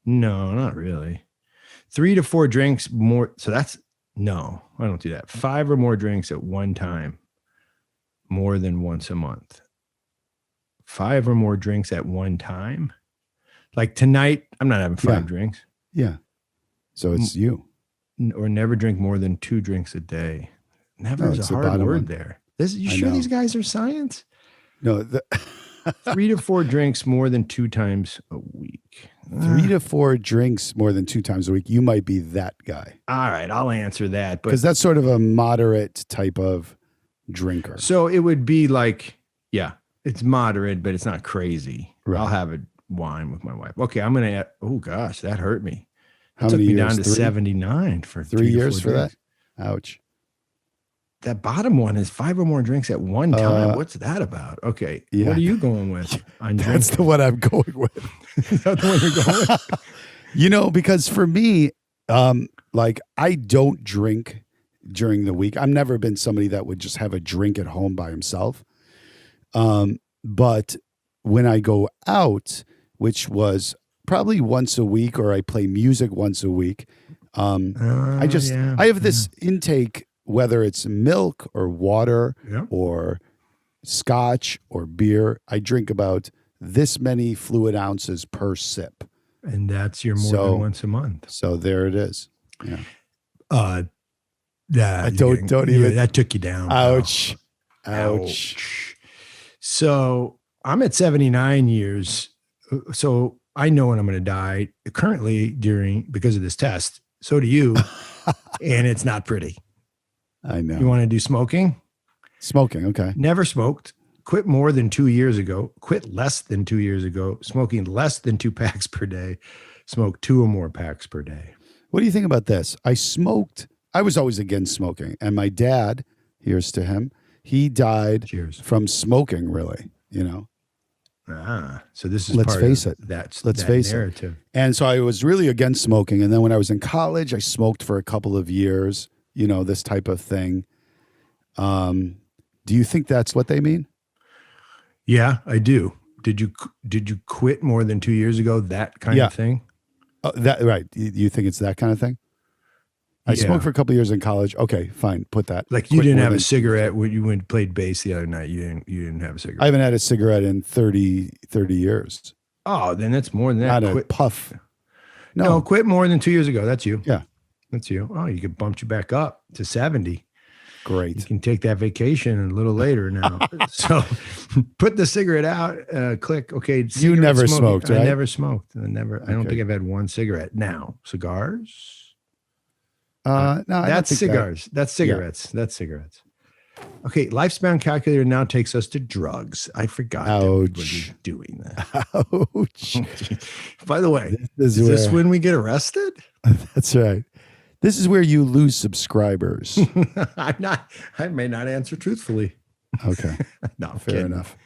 No, not really. 3 to 4 drinks more. So that's no, I don't do that. 5 or more drinks at one time, more than once a month. 5 or more drinks at one time. Like tonight, I'm not having 5 drinks. Yeah. So it's you. Or never drink more than 2 drinks a day. Never is a hard word there. You sure these guys are science? No. 3 to 4 drinks more than 2 times a week. 3 to 4 drinks more than 2 times a week. You might be that guy. All right, I'll answer that. Because that's sort of a moderate type of drinker. So it would be like, it's moderate, but it's not crazy. Right. I'll have a wine with my wife. Okay, I'm going to, oh gosh, that hurt me. How took many me years? down to 3? 79 for 3 years for drinks. that? Ouch. That bottom one is 5 or more drinks at one time. What's that about? Okay. Yeah. What are you going with? That's the one I'm going with. Is that the one you're going with? Because for me, I don't drink during the week. I've never been somebody that would just have a drink at home by himself. But when I go out, which was probably once a week, or I play music once a week, I have this intake, whether it's milk or water or scotch or beer. I drink about this many fluid ounces per sip. And that's your more than once a month. So there it is. Yeah. That took you down. Ouch. Bro. Ouch. So I'm at 79 years. So I know when I'm going to die currently because of this test. So do you. And it's not pretty. I know. You want to do smoking? Smoking. Okay. Never smoked. Quit more than 2 years ago. Quit less than 2 years ago. Smoking less than 2 packs per day. Smoke 2 or more packs per day. What do you think about this? I was always against smoking. And my dad, here's to him, he died from smoking, really, So this is Let's face it. That's Let's face narrative. And so I was really against smoking. And then when I was in college, I smoked for a couple of years, this type of thing. Do you think that's what they mean? Yeah, I do. Did you quit more than 2 years ago? That kind of thing? That right. You think it's that kind of thing? I smoked for a couple of years in college. Okay, fine. Put that. Like you didn't have a cigarette when you played bass the other night. You didn't have a cigarette. I haven't had a cigarette in 30 years. Oh, then that's more than that. Not a puff. No, quit more than 2 years ago. That's you. Yeah. That's you. Oh, you could bump you back up to 70. Great. You can take that vacation a little later now. So put the cigarette out, click. Okay. You never smoked, right? I never smoked. I don't think I've had one cigarette. Now, cigars? No, that's cigars. That's cigarettes. Yeah. That's cigarettes. Okay. Lifespan calculator now takes us to drugs. I forgot that we were doing that. Ouch. By the way, is this when we get arrested? That's right. This is where you lose subscribers. I may not answer truthfully. Okay. No, fair enough.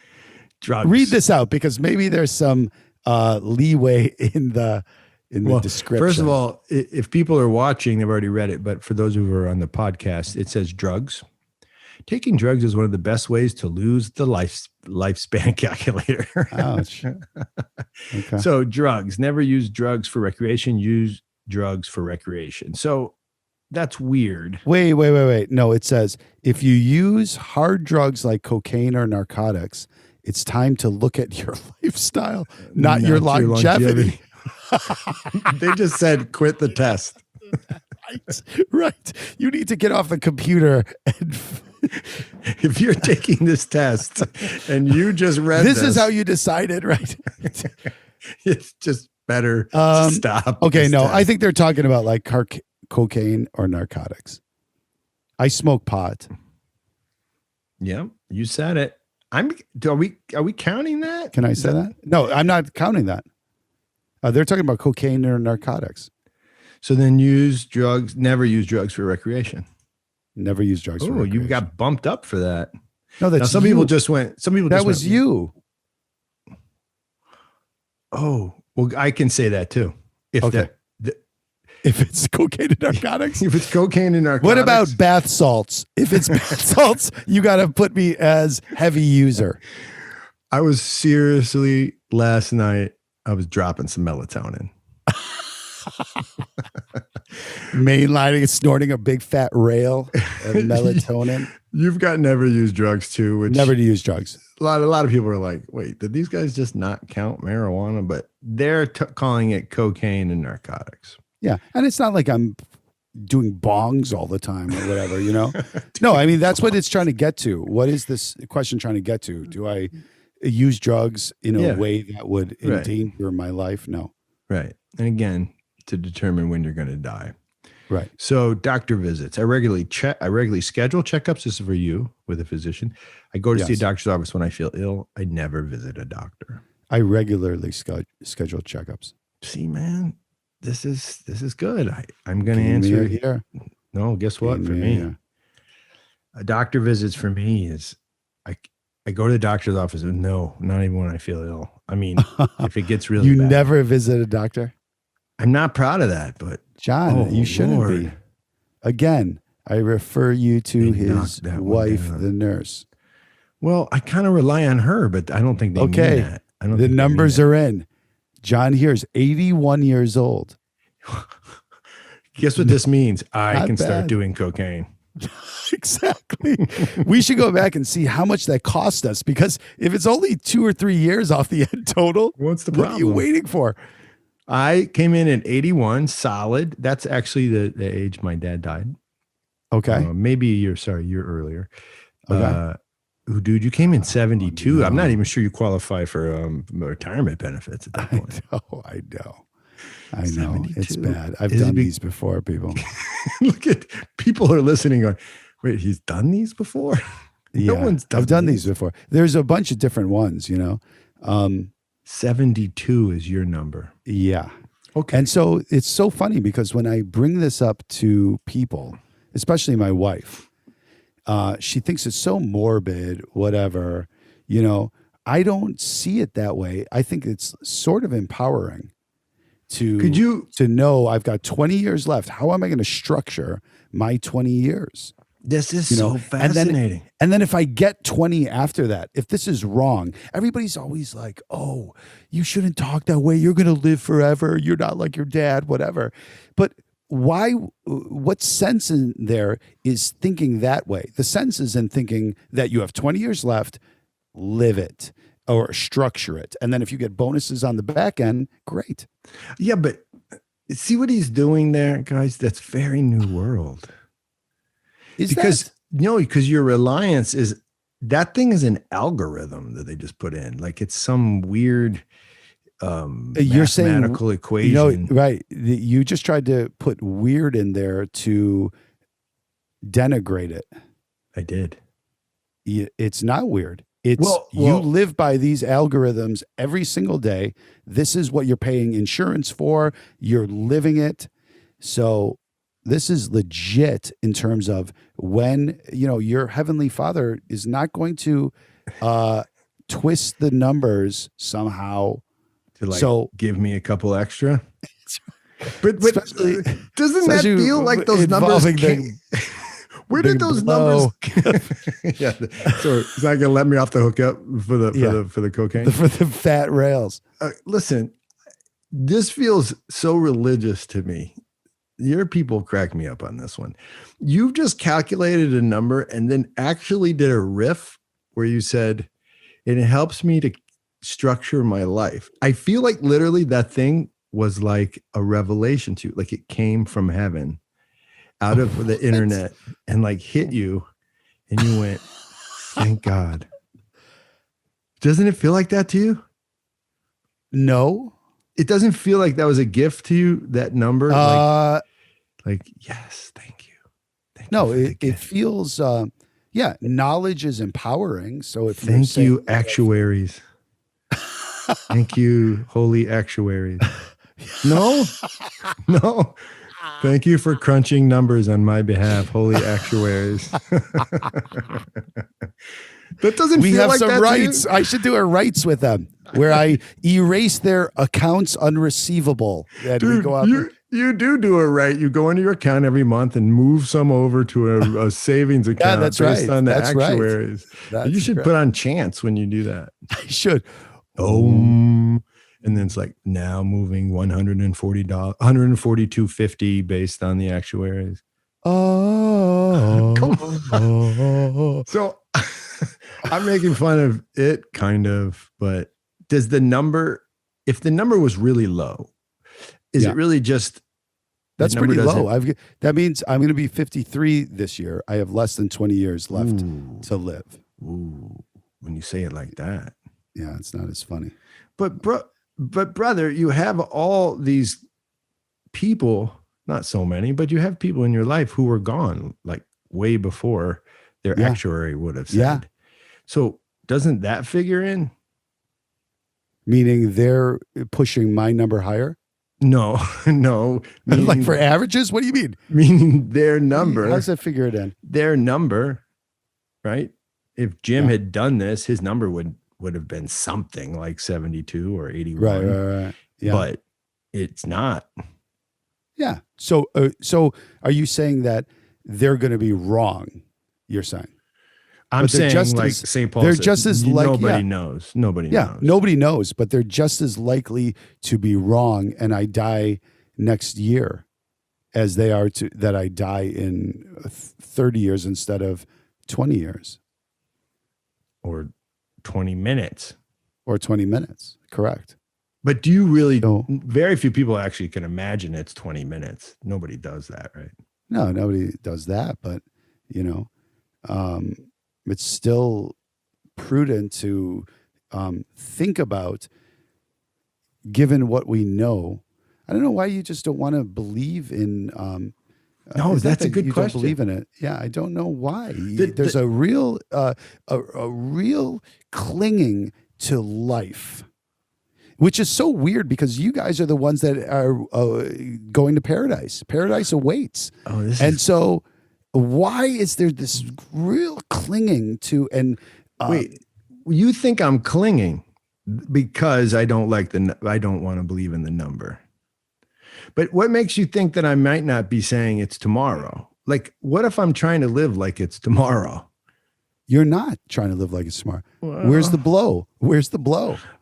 Drugs. Read this out because maybe there's some leeway in the description. First of all, if people are watching, they've already read it. But for those who are on the podcast, it says drugs. Taking drugs is one of the best ways to lose the lifespan calculator. Ouch. Okay. So drugs. Never use drugs for recreation. Use drugs for recreation. So that's weird. Wait. No, it says if you use hard drugs like cocaine or narcotics, it's time to look at your lifestyle, not your longevity. They just said quit the test. Right. You need to get off the computer and if you're taking this test and you just read this is how you decided, right? It's just better stop. Okay, no, time. I think they're talking about like cocaine or narcotics. I smoke pot. Yeah, you said it. Are we counting that? Can I say that? No, I'm not counting that. They're talking about cocaine or narcotics. So then never use drugs for recreation. Never use drugs for Oh, recreation. you got bumped up for that. No, that's now, some you. people just went. Some people that just was went, you. Oh, well, I can say that too. If Okay. If it's cocaine and narcotics. If it's cocaine and narcotics. What about bath salts? If it's bath salts, you got to put me as heavy user. I was seriously last night. I was dropping some melatonin. Mainlining and snorting a big fat rail of melatonin. You've got never used drugs too. Which never to use drugs. A lot of people are like, wait, did these guys just not count marijuana? But they're calling it cocaine and narcotics. Yeah. And it's not like I'm doing bongs all the time or whatever, you know? No, I mean, that's what it's trying to get to. What is this question trying to get to? Do I use drugs in a way that would endanger my life? No. Right. And again, to determine when you're going to die. Right. So doctor visits. I regularly schedule checkups. This is for you with a physician. I go to see a doctor's office when I feel ill. I never visit a doctor. I regularly schedule checkups. See, man, this is good. I'm going to answer here. No, guess what? For me, a doctor visits for me is I go to the doctor's office and no, not even when I feel ill. I mean, if it gets really bad. Never visit a doctor? I'm not proud of that, but John, you shouldn't be. Again, I refer you to his wife, the nurse. Well, I kind of rely on her, but I don't think they mean that. The numbers are in. John Heers, 81 years old. Guess what this means? I can start doing cocaine. Exactly. We should go back and see how much that cost us, because if it's only 2 or 3 years off the end total, what's the problem? What are you waiting for? I came in at 81, solid. That's actually the age my dad died. Okay. Maybe a year earlier. Okay. Dude, you came in 72. I'm not even sure you qualify for retirement benefits at that point. I know. It's bad. I've done these before, people. Look at people are listening going, wait, he's done these before? Yeah, I've done these before. There's a bunch of different ones, you know. 72 is your number. Yeah. Okay. And so it's so funny because when I bring this up to people, especially my wife, she thinks it's so morbid, whatever. You know, I don't see it that way. I think it's sort of empowering to know I've got 20 years left. How am I going to structure my 20 years? This is so fascinating. And then if I get 20 after that, if this is wrong, everybody's always like, oh, you shouldn't talk that way. You're going to live forever. You're not like your dad, whatever. But why? What sense in there is thinking that way? The sense is in thinking that you have 20 years left, live it or structure it. And then if you get bonuses on the back end, great. Yeah, but see what he's doing there, guys? That's very new world. Because your reliance is that thing is an algorithm that they just put in. Like it's some weird mathematical equation. You know, right. You just tried to put weird in there to denigrate it. I did. It's not weird. It's you live by these algorithms every single day. This is what you're paying insurance for. You're living it. So this is legit in terms of when, you know, your heavenly Father is not going to twist the numbers somehow. To give me a couple extra. but doesn't that feel like those numbers? Where did those numbers? Yeah, so it's not gonna let me off the hook up for the cocaine, for the fat rails. Listen, this feels so religious to me. Your people crack me up on this one. You've just calculated a number and then actually did a riff where you said, it helps me to structure my life. I feel like literally that thing was like a revelation to you, like it came from heaven out of the internet and like hit you and you went, thank God. Doesn't it feel like that to you? No. it doesn't feel like that was a gift to you, that number. Like, yes, thank you. Thank you No, for the it gift. feels, knowledge is empowering. So if you're Thank saying you, actuaries. Thank you, holy actuaries. No, no. Thank you for crunching numbers on my behalf, holy actuaries. That doesn't we feel have like some that rights. to you? I should do a rights with them where I erase their accounts unreceivable. And we go out Dude, you do it right. You go into your account every month and move some over to a savings account that's based right. on the That's right. actuaries. You should put on chants when you do that. I should. And then it's like now moving $140, $142.50 based on the actuaries. Come on. So I'm making fun of it kind of, but does the number, if the number was really low, is it really just that's pretty low? That means I'm going to be 53 this year. I have less than 20 years left to live. Ooh, when you say it like that. Yeah, it's not as funny. But brother, you have all these people, not so many, but you have people in your life who were gone like way before their actuary would have said. Yeah. So doesn't that figure in? Meaning they're pushing my number higher? No. Meaning, like for averages? What do you mean? Meaning their number. How does that figure it in? Their number, right? If Jim had done this, his number would have been something like 72 or 81. Right. Yeah. But it's not. Yeah. So are you saying that they're going to be wrong? You're saying? I'm saying like St. Paul they're says, just as like nobody knows. Nobody knows. Nobody knows, but they're just as likely to be wrong and I die next year as they are that I die in 30 years instead of 20 years. Or 20 minutes. Or 20 minutes. Correct. But do you really, very few people actually can imagine it's 20 minutes. Nobody does that, right? No, nobody does that, but it's still prudent to think about, given what we know. I don't know why you just don't want to believe in. No, that's a good question. Don't believe in it. Yeah, I don't know why. There's a real clinging to life, which is so weird because you guys are the ones that are going to paradise. Paradise awaits. So why is there this real clinging to, and wait, you think I'm clinging because I don't want to believe in the number. But what makes you think that I might not be saying it's tomorrow? Like, what if I'm trying to live like it's tomorrow? You're not trying to live like it's tomorrow. Where's the blow?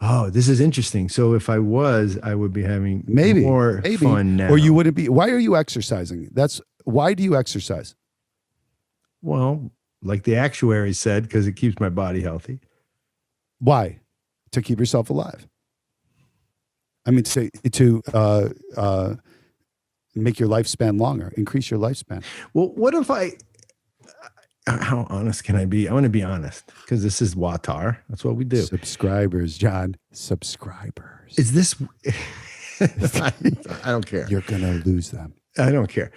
Oh, this is interesting. So if I was, I would be having more fun now. Or you wouldn't be. Why are you exercising? Why do you exercise? Well, like the actuary said, because it keeps my body healthy. Why? To keep yourself alive. I mean, to make your lifespan longer, increase your lifespan. Well, what if how honest can I be? I want to be honest because this is WAWTAR. That's what we do. Subscribers, John. Subscribers. Is this? I don't care. You're going to lose them. I don't care.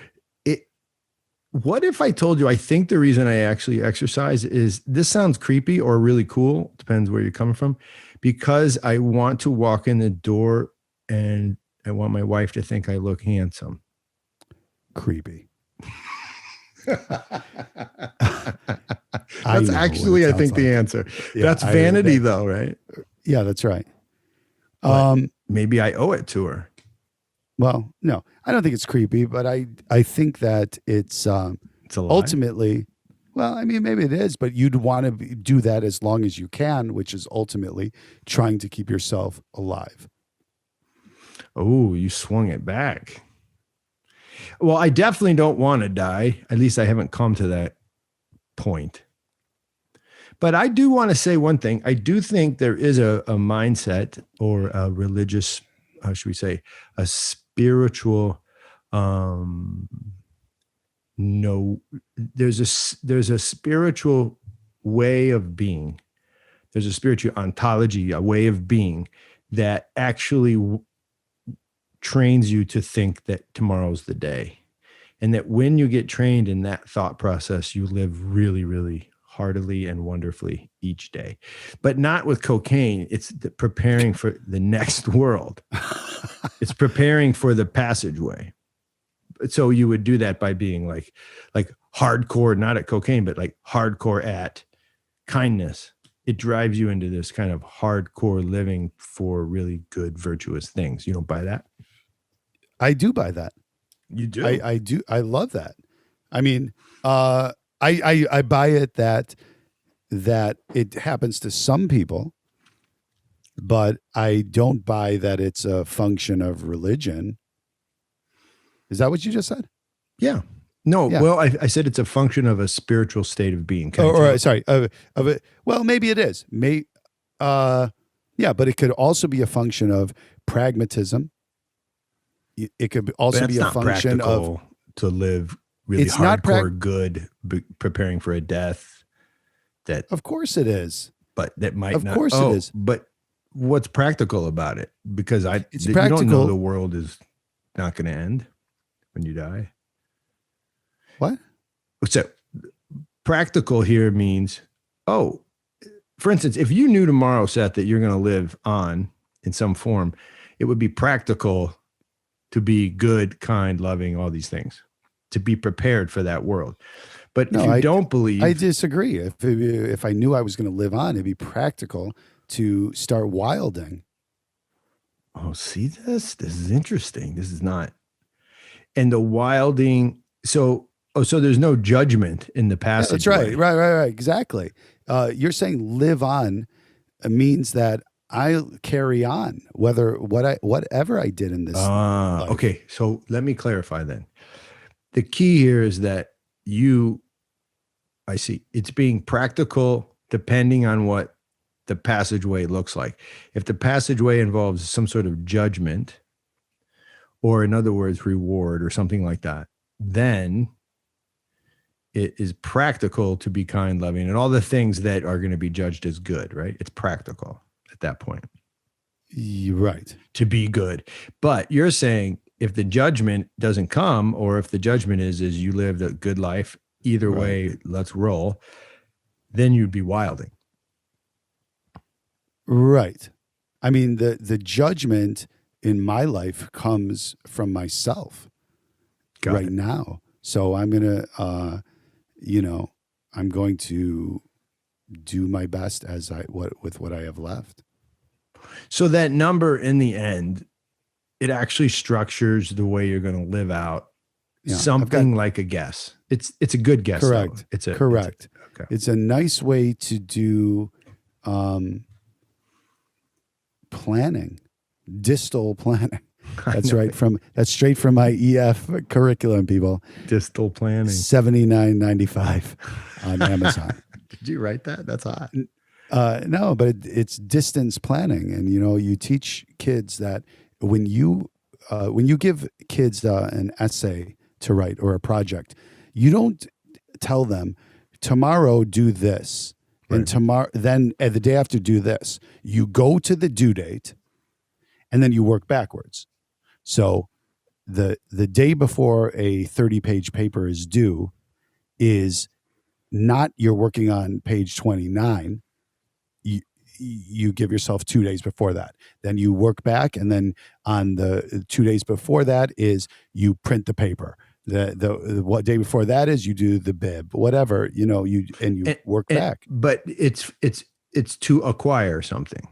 What if I told you I think the reason I actually exercise is, this sounds creepy or really cool, depends where you're coming from, because I want to walk in the door and I want my wife to think I look handsome. Creepy. That's actually, I think, the answer. Yeah, that's vanity though, right? Yeah, that's right. Maybe I owe it to her. Well, no, I don't think it's creepy, but I think that it's a lie. Ultimately, well, I mean, maybe it is, but you'd want to do that as long as you can, which is ultimately trying to keep yourself alive. Oh, you swung it back. Well, I definitely don't want to die. At least I haven't come to that point. But I do want to say one thing. I do think there is a mindset or a religious, how should we say, a spiritual, there's a spiritual way of being. There's a spiritual ontology, a way of being that actually trains you to think that tomorrow's the day. And that when you get trained in that thought process, you live really, really heartily and wonderfully each day. But not with cocaine. It's preparing for the next world. It's preparing for the passageway. So you would do that by being like hardcore, not at cocaine, but like hardcore at kindness. It drives you into this kind of hardcore living for really good, virtuous things. You don't buy that? I do buy that. You do? I do. I love that. I mean, I buy it that it happens to some people, but I don't buy that it's a function of religion. Is that what you just said? Yeah. No. Yeah. Well, I said it's a function of a spiritual state of being. Sorry. Of it. Well, maybe it is. Yeah, but it could also be a function of pragmatism. It could also be a function of to live really it's hardcore good, preparing for a death. That of course it is, but that might of not. Of course it is. But what's practical about it? Because you don't know the world is not going to end when you die. What? So practical here means, for instance, if you knew tomorrow, Seth, that you're going to live on in some form, it would be practical to be good, kind, loving, all these things, to be prepared for that world. But if you don't believe... I disagree. If I knew I was going to live on, it'd be practical to start wilding. Oh, see this? This is interesting. This is not... And the wilding... So there's no judgment in the passage. Yeah, that's right. Right. Exactly. You're saying live on means that I carry on whatever I did in this life. Okay. So let me clarify then. The key here is that I see it's being practical depending on what the passageway looks like. If the passageway involves some sort of judgment, or in other words, reward or something like that, then it is practical to be kind, loving, and all the things that are going to be judged as good, right? It's practical at that point. You're right. To be good. But you're saying if the judgment doesn't come, or if the judgment is you lived a good life, either way, let's roll, then you'd be wilding. Right. I mean, the judgment in my life comes from myself now. So I'm going to, I'm going to do my best with what I have left. So that number in the end, it actually structures the way you're going to live out something like a guess. It's a good guess. Correct. Though. Correct. Okay. It's a nice way to do planning, distal planning. That's right. That's straight from my EF curriculum, people. Distal planning. $79.95 on Amazon. Did you write that? That's hot. No, but it's distance planning, and you teach kids that when you give kids an essay to write or a project, you don't tell them tomorrow do this, and then the day after do this. You go to the due date, and then you work backwards. So the day before a 30-page paper is due is not you're working on page 29. You give yourself 2 days before that. Then you work back, and then on the 2 days before that is you print the paper. The what day before that is you do the bib, whatever, you work back. But it's to acquire something.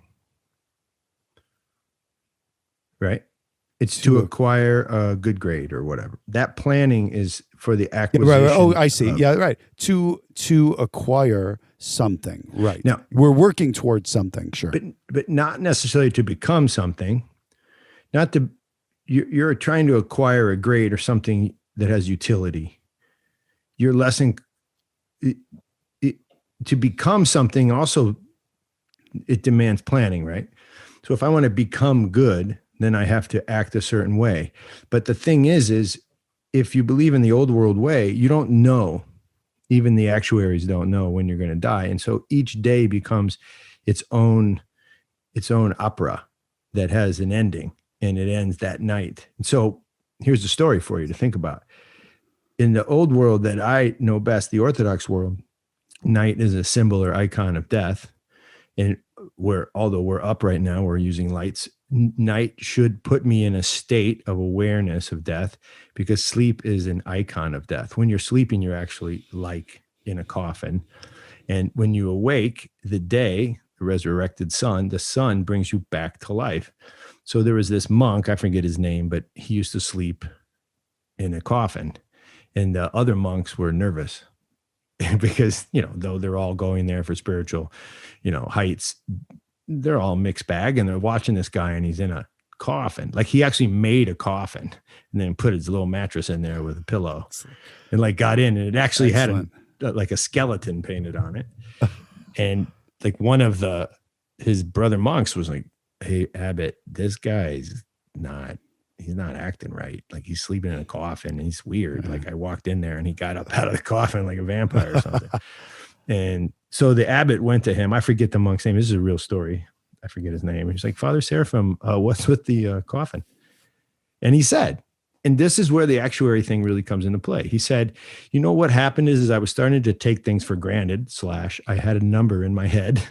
Right? It's to acquire a good grade or whatever. That planning is for the acquisition. Right. Oh, I see. Yeah, right. To acquire something. Right. Now, we're working towards something, sure. But not necessarily to become something. You're trying to acquire a grade or something that has utility. Your lesson to become something also, it demands planning, right? So if I want to become good, then I have to act a certain way. But the thing is if you believe in the old world way, you don't know, even the actuaries don't know when you're going to die. And so each day becomes its own opera that has an ending. and it ends that night. And so here's the story for you to think about. In the old world that I know best, the Orthodox world, night is a symbol or icon of death. And although we're up right now, we're using lights. Night should put me in a state of awareness of death, because sleep is an icon of death. When you're sleeping, you're actually like in a coffin. And when you awake, the day, the resurrected sun, the sun brings you back to life. So there was this monk, I forget his name, but he used to sleep in a coffin. And the other monks were nervous because, though they're all going there for spiritual, heights, they're all mixed bag, and they're watching this guy and he's in a coffin. Like, he actually made a coffin and then put his little mattress in there with a pillow and like got in, and it actually had a skeleton painted on it. And like one of his brother monks was like, "Hey, Abbot, this guy's he's not acting right. Like, he's sleeping in a coffin and he's weird." Like, I walked in there and he got up out of the coffin like a vampire or something. And so the abbot went to him. I forget the monk's name. This is a real story. I forget his name. He's like, "Father Seraphim, what's with the coffin?" And he said, and this is where the actuary thing really comes into play. He said, "What happened is I was starting to take things for granted, / I had a number in my head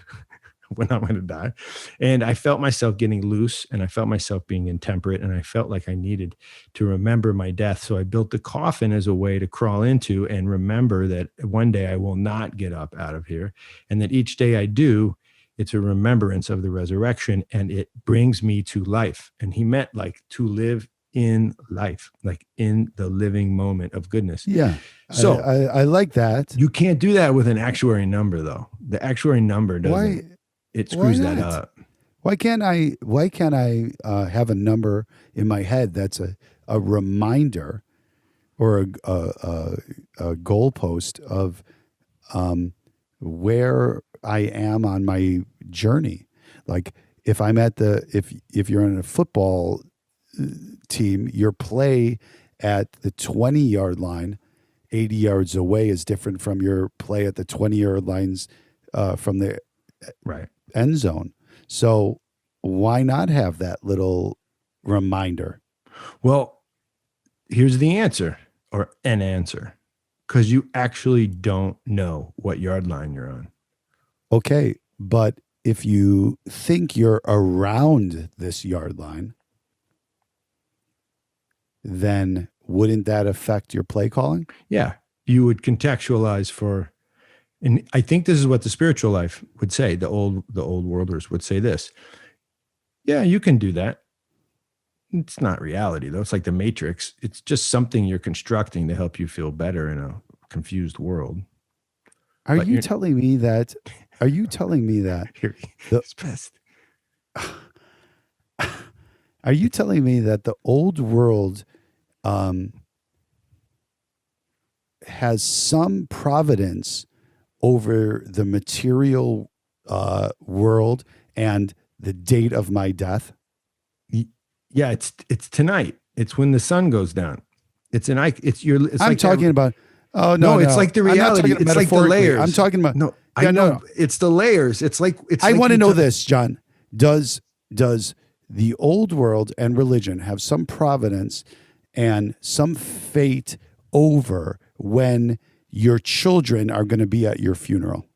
when I'm going to die. And I felt myself getting loose, and I felt myself being intemperate, and I felt like I needed to remember my death. So I built the coffin as a way to crawl into and remember that one day I will not get up out of here, and that each day I do, it's a remembrance of the resurrection, and it brings me to life." And he meant like to live in life, like in the living moment of goodness. Yeah. So I like that. You can't do that with an actuary number, though. The actuary number doesn't. It screws that up. Why can't I have a number in my head that's a reminder or a goalpost of where I am on my journey? Like, if I'm at if you're on a football team, your play at the 20-yard line 80 yards away is different from your play at the 20-yard lines from the end zone. So why not have that little reminder? Well, here's the answer, or an answer, because you actually don't know what yard line you're on. Okay, but if you think you're around this yard line, then wouldn't that affect your play calling? Yeah, you would contextualize for, and I think this is what the spiritual life would say. The old worlders would say this. Yeah, you can do that. It's not reality, though. It's like the Matrix. It's just something you're constructing to help you feel better in a confused world. Are you telling me that? It's best. Are you telling me that the old world has some providence over the material world and the date of my death? Yeah, it's tonight. It's when the sun goes down. I'm like talking about. Oh no, it's like the reality. It's like the layers. I'm talking about. No, I know. It's the layers. It's like. I want to know this, John. Does the old world and religion have some providence and some fate over when your children are going to be at your funeral?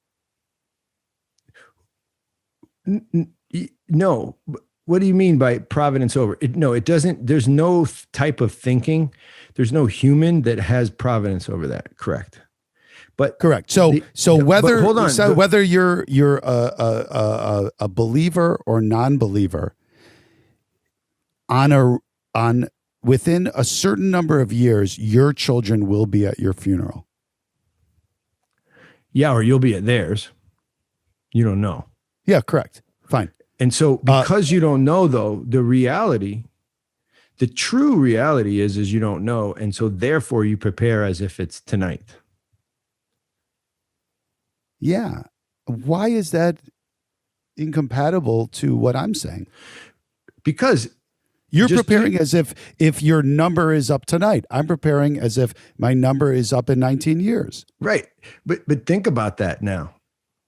No. What do you mean by providence over? It doesn't. There's no type of thinking. There's no human that has providence over that. Correct. But correct. So whether hold on, whether you're a believer or non-believer, on within a certain number of years, your children will be at your funeral. Yeah, or you'll be at theirs. You don't know. Yeah, correct. Fine. And so because you don't know, though, the true reality is you don't know. And so therefore you prepare as if it's tonight. Yeah. Why is that incompatible to what I'm saying? Because you're preparing as if your number is up tonight. I'm preparing as if my number is up in 19 years. Right. But think about that now.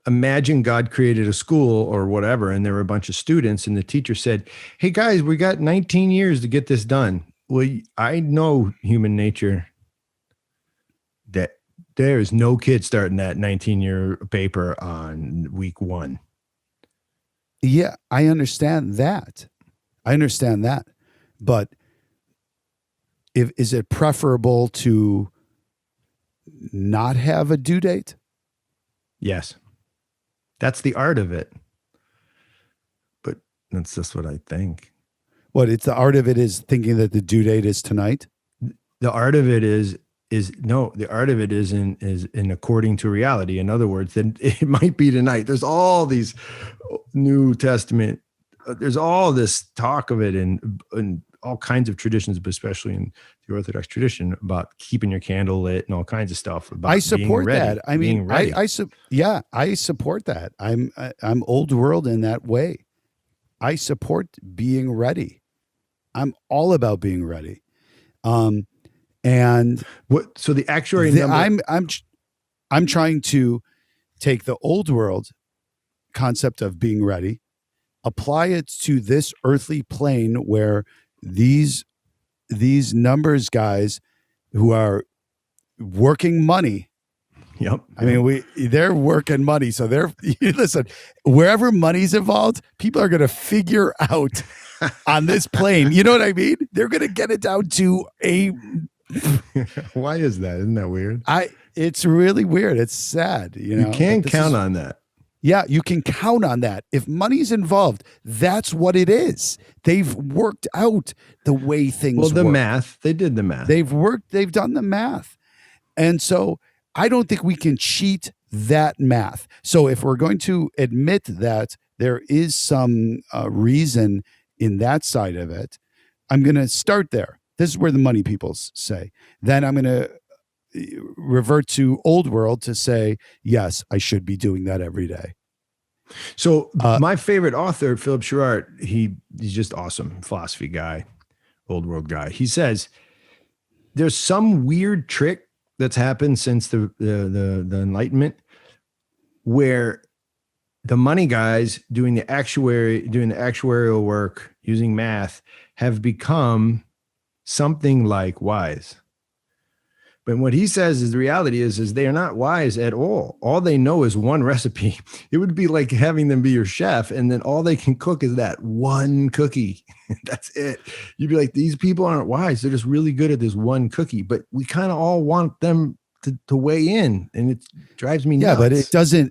imagine God created a school or whatever, and there were a bunch of students, and the teacher said, "Hey guys, we got 19 years to get this done." Well, I know human nature that there is no kid starting that 19-year paper on week 1. Yeah, I understand that. But is it preferable to not have a due date? Yes. That's the art of it. But that's just what I think. It's the art of it is thinking that the due date is tonight? The art of it is the art of it is in according to reality. In other words, then it might be tonight. There's all these New Testament, there's all this talk of it in all kinds of traditions, but especially in the Orthodox tradition, about keeping your candle lit and all kinds of stuff. About I support that. I mean, I support that. I'm old world in that way. I support being ready. I'm all about being ready. And what? So the actuary number. I'm trying to take the old world concept of being ready, apply it to this earthly plane where these numbers guys who are working money. Yep. I mean, they're working money. So listen, wherever money's involved, people are going to figure out on this plane. You know what I mean? They're going to get it down to a. Why is that? Isn't that weird? It's really weird. It's sad. You can't count on that. Yeah, you can count on that. If money's involved, that's what it is. They've worked out the way things work. Well, the math, they did the math. They've done the math. And so I don't think we can cheat that math. So if we're going to admit that there is some reason in that side of it, I'm going to start there. This is where the money people say. Then I'm going to revert to old world to say, yes, I should be doing that every day. So my favorite author, Philip Sherrard, he's just awesome. Philosophy guy, old world guy. He says there's some weird trick that's happened since the Enlightenment where the money guys doing the actuarial work using math have become something like wise. But what he says is the reality is they are not wise at all. All they know is one recipe. It would be like having them be your chef, and then all they can cook is that one cookie. That's it. You'd be like, these people aren't wise. They're just really good at this one cookie. But we kind of all want them to weigh in, and it drives me nuts. Yeah,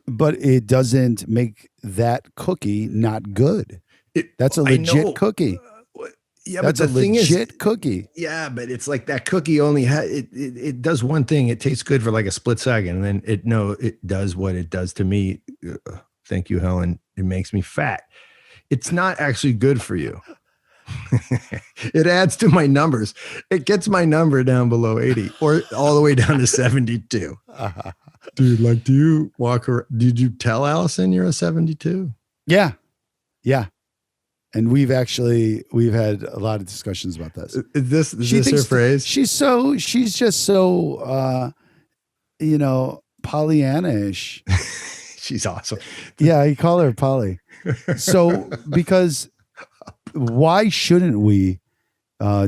but it doesn't make that cookie not good. That's a legit cookie. Yeah, that's but a legit cookie. Yeah, but it's like that cookie only it does one thing. It tastes good for like a split second, and then it does what it does to me. Thank you, Helen. It makes me fat. It's not actually good for you. It adds to my numbers. It gets my number down below 80 or all the way down to 72. Dude, like, do you walk around? Did you tell Allison you're a 72? Yeah. Yeah. And we've had a lot of discussions about this. Is this her phrase? She's just so, Pollyanna-ish. She's awesome. Yeah, I call her Polly. So, because why shouldn't we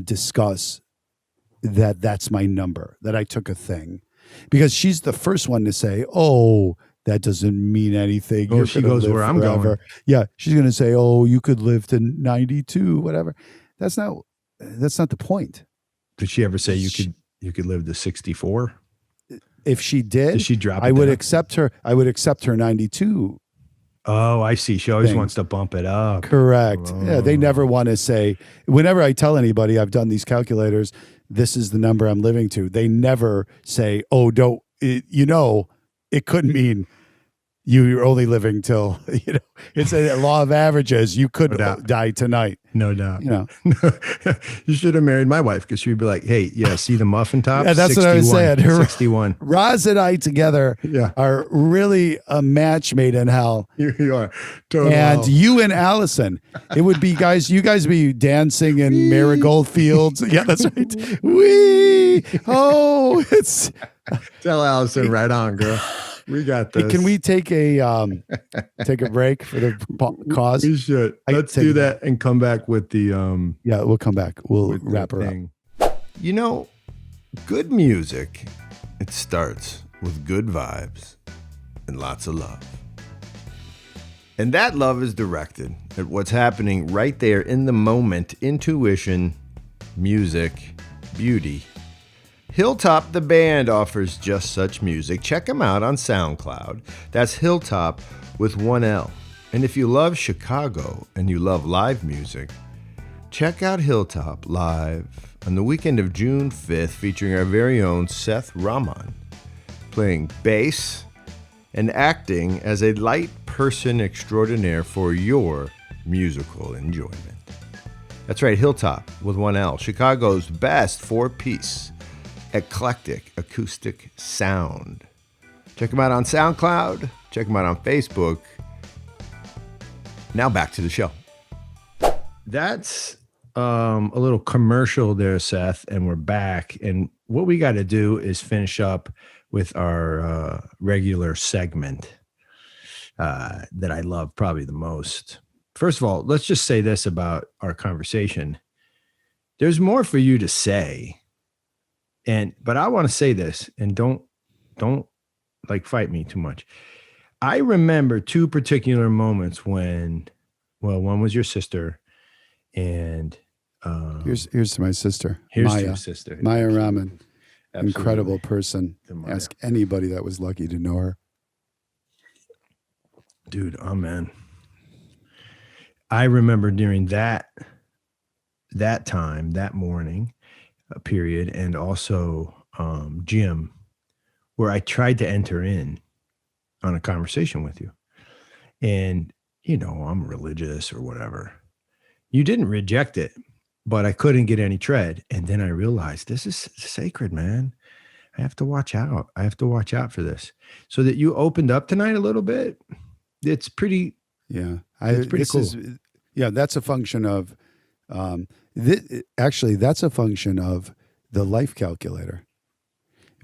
discuss that's my number, that I took a thing? Because she's the first one to say, oh, that doesn't mean anything. Oh, she goes where I'm going. Yeah, she's going to say, oh, you could live to 92, whatever. That's not the point. Did she ever say you could live to 64? If she did she drop it I would down? accept her. I would accept her 92. Oh, I see. She always wants to bump it up. Correct. Oh. Yeah, they never want to say, whenever I tell anybody I've done these calculators, this is the number I'm living to. They never say, oh, it could mean you're only living till, it's a law of averages. You could die tonight. No doubt. You should have married my wife because she'd be like, hey, yeah, see the muffin top? Yeah, that's 61, what I was saying. 61. Roz and I together are really a match made in hell. You are. Total and hell. you and Allison, it would be you guys be dancing in marigold fields. Yeah, that's right. Wee! Oh, it's... Tell Allison right on, girl. We got Hey, this. can we take a break for the cause? We should. Let's do that and come back with the Yeah, we'll come back. We'll wrap her up. You know, good music, it starts with good vibes and lots of love. And that love is directed at what's happening right there in the moment. Intuition, music, beauty. Hilltop the band offers just such music. Check them out on SoundCloud. That's Hilltop with one L. And if you love Chicago and you love live music, check out Hilltop live on the weekend of June 5th, featuring our very own Seth Rahman, playing bass and acting as a light person extraordinaire for your musical enjoyment. That's right, Hilltop with one L, Chicago's best four-piece eclectic acoustic sound. Check them out on SoundCloud. Check them out on Facebook. Now back to the show. That's a little commercial there, Seth, and we're back. And what we got to do is finish up with our regular segment that I love probably the most. First of all, let's just say this about our conversation. There's more for you to say. But I want to say this, and don't like fight me too much. I remember two particular moments when, well, one was your sister, and here's to my sister. Here's Maya. to your sister. Maya Rahman. Absolutely. Incredible person. Ask anybody that was lucky to know her. Dude, amen. I remember during that time, that morning period, and also Jim, where I tried to enter in on a conversation with you. And, you know, I'm religious or whatever. You didn't reject it, but I couldn't get any tread. And then I realized this is sacred, man. I have to watch out. I have to watch out for this. So that you opened up tonight a little bit. It's pretty. Yeah. It's pretty cool. That's a function of, actually, that's a function of the life calculator,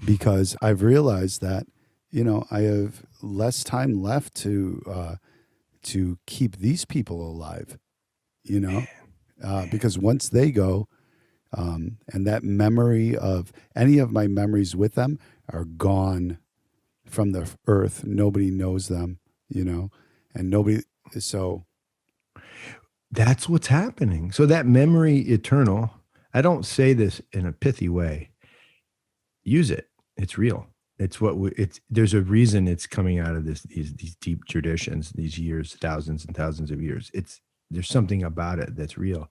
because I've realized that, you know, I have less time left to keep these people alive, you know, because once they go, and that memory of any of my memories with them are gone from the earth. Nobody knows them, you know, and nobody. So that's what's happening. So that memory eternal, I don't say this in a pithy way. Use it. It's real. It's what there's a reason it's coming out of these deep traditions, these years, thousands and thousands of years. There's something about it that's real.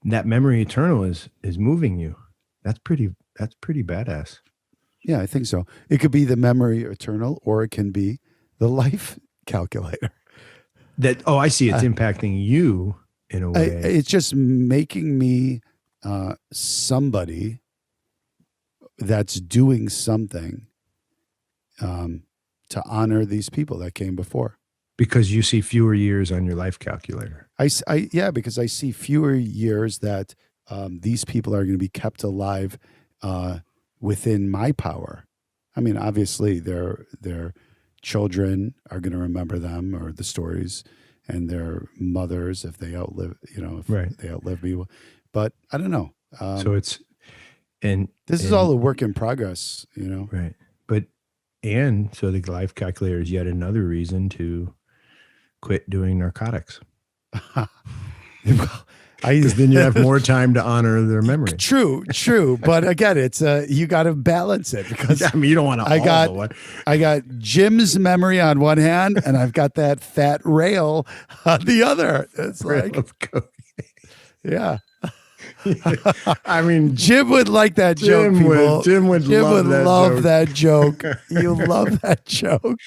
And that memory eternal is moving you. That's pretty badass. Yeah, I think so. It could be the memory eternal, or it can be the life calculator. I see. It's impacting you in a way. It's just making me somebody that's doing something to honor these people that came before. Because you see fewer years on your life calculator. Because I see fewer years that these people are going to be kept alive within my power. I mean, obviously, their children are going to remember them, or the stories, and their mothers if they outlive, they outlive me. But I don't know. So this is all a work in progress, you know. Right. So the life calculator is yet another reason to quit doing narcotics. Because then you have more time to honor their memory. True. But again, it's you got to balance it, because you don't want to. I got Jim's memory on one hand, and I've got that fat rail on the other. It's like, yeah. I mean, Jim would like that joke. Jim would love that joke. You love that joke.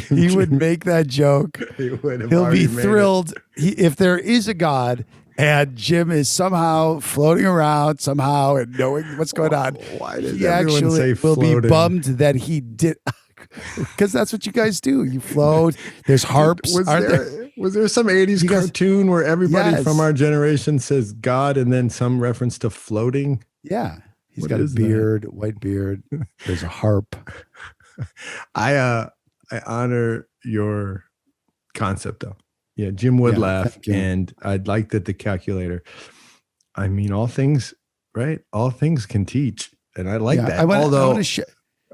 He would make that joke. He'll be thrilled if there is a God. And Jim is somehow floating around and knowing what's going on. Why did he everyone actually say floating? Will be bummed that he did, because that's what you guys do. You float. There's harps. Was there some 80s cartoon where everybody from our generation says God and then some reference to floating? Yeah. He's got a beard, white beard. There's a harp. I I honor your concept though. Yeah, Jim would laugh, thank you. and I'd like that the calculator. I mean, all things, right? All things can teach, and I like that. Although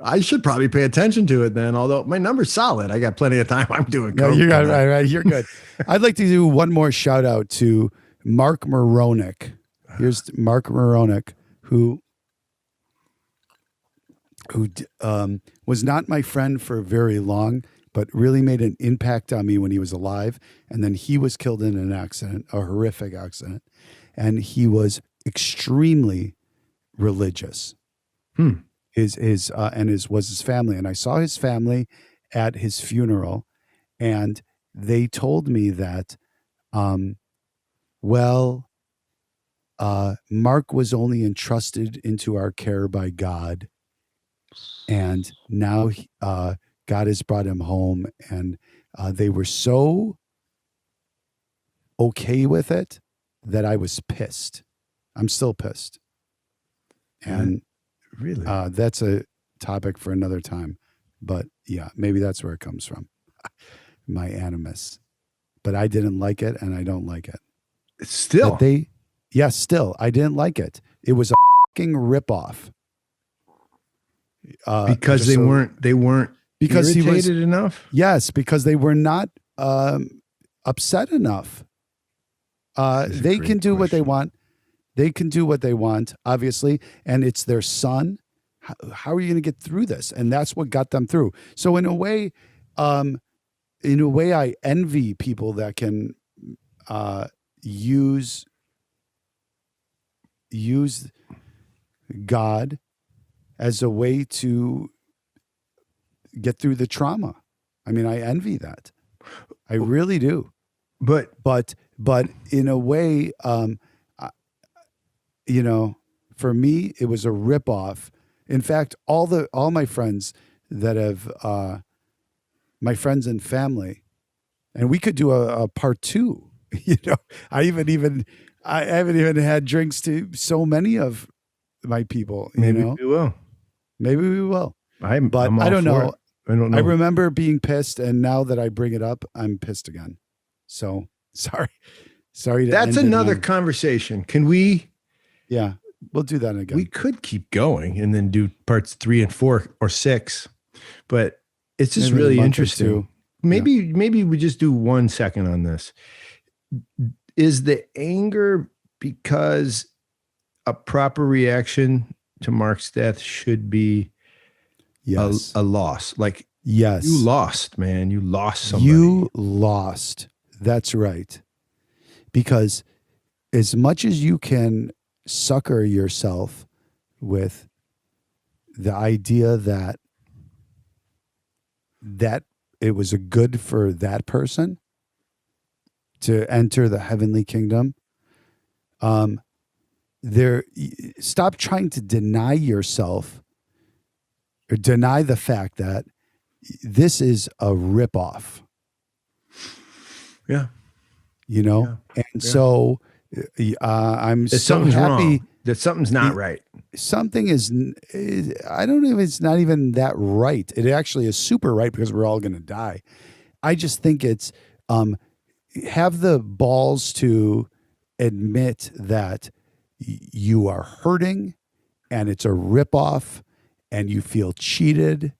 I should probably pay attention to it then. Although my number's solid, I got plenty of time. I'm doing. No, you're right. You're good. I'd like to do one more shout out to Mark Moronic. Here's Mark Moronic, who was not my friend for very long, but really made an impact on me when he was alive. And then he was killed in an accident, a horrific accident. And he was extremely religious. His family. And I saw his family at his funeral, and they told me that, Mark was only entrusted into our care by God. And now God has brought him home, and they were so okay with it that I was pissed. I'm still pissed. And really, that's a topic for another time. But yeah, maybe that's where it comes from. My animus. But I didn't like it, and I don't like it. Still. Still. I didn't like it. It was a fucking ripoff. Because they weren't because irritated enough. Yes, because they were not upset enough. They can do what they want. They can do what they want, obviously, and it's their son. How are you going to get through this? And that's what got them through. So in a way, I envy people that can use God as a way to get through the trauma. I mean, I envy that. I really do. But in a way, for me, it was a ripoff. In fact, all my friends that have, my friends and family, and we could do a part 2. I haven't even had drinks to so many of my people. Maybe we will. Maybe we will. I don't know. I don't know. I remember being pissed, and now that I bring it up, I'm pissed again. So sorry. That's another conversation. Can we? Yeah, we'll do that again. We could keep going and then do parts 3 and 4 or 6, but it's just really interesting. Maybe we just do 1 second on this. Is the anger because a proper reaction to Mark's death should be a loss? Like, yes, you lost, man. You lost somebody. You lost. That's right. Because as much as you can sucker yourself with the idea that it was a good for that person to enter the heavenly kingdom, stop trying to deny yourself or deny the fact that this is a ripoff. Yeah. So I'm so happy wrong. That something's not right. Something is, I don't know if it's not even that right. It actually is super right because we're all going to die. I just think it's, have the balls to admit that you are hurting and it's a ripoff and you feel cheated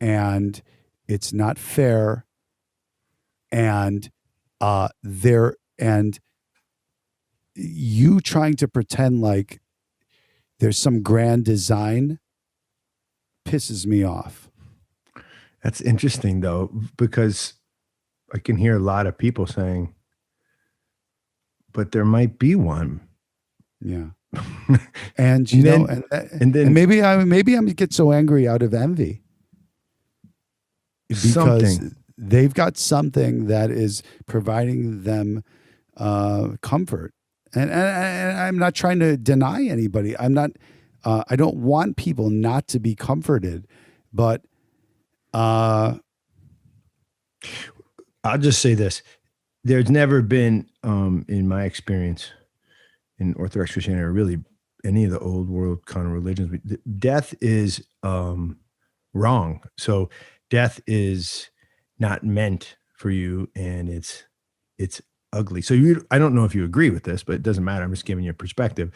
and it's not fair and you trying to pretend like there's some grand design pisses me off. That's interesting though, because I can hear a lot of people saying, but there might be one. Yeah. And then maybe I'm get so angry out of envy because they've got something that is providing them comfort. And I'm not trying to deny anybody. I'm not, I don't want people not to be comforted, but I'll just say this. There's never been, in my experience in Orthodox Christianity, or really any of the old world kind of religions, death is wrong. So death is not meant for you, and it's ugly. So I don't know if you agree with this, but it doesn't matter. I'm just giving you a perspective.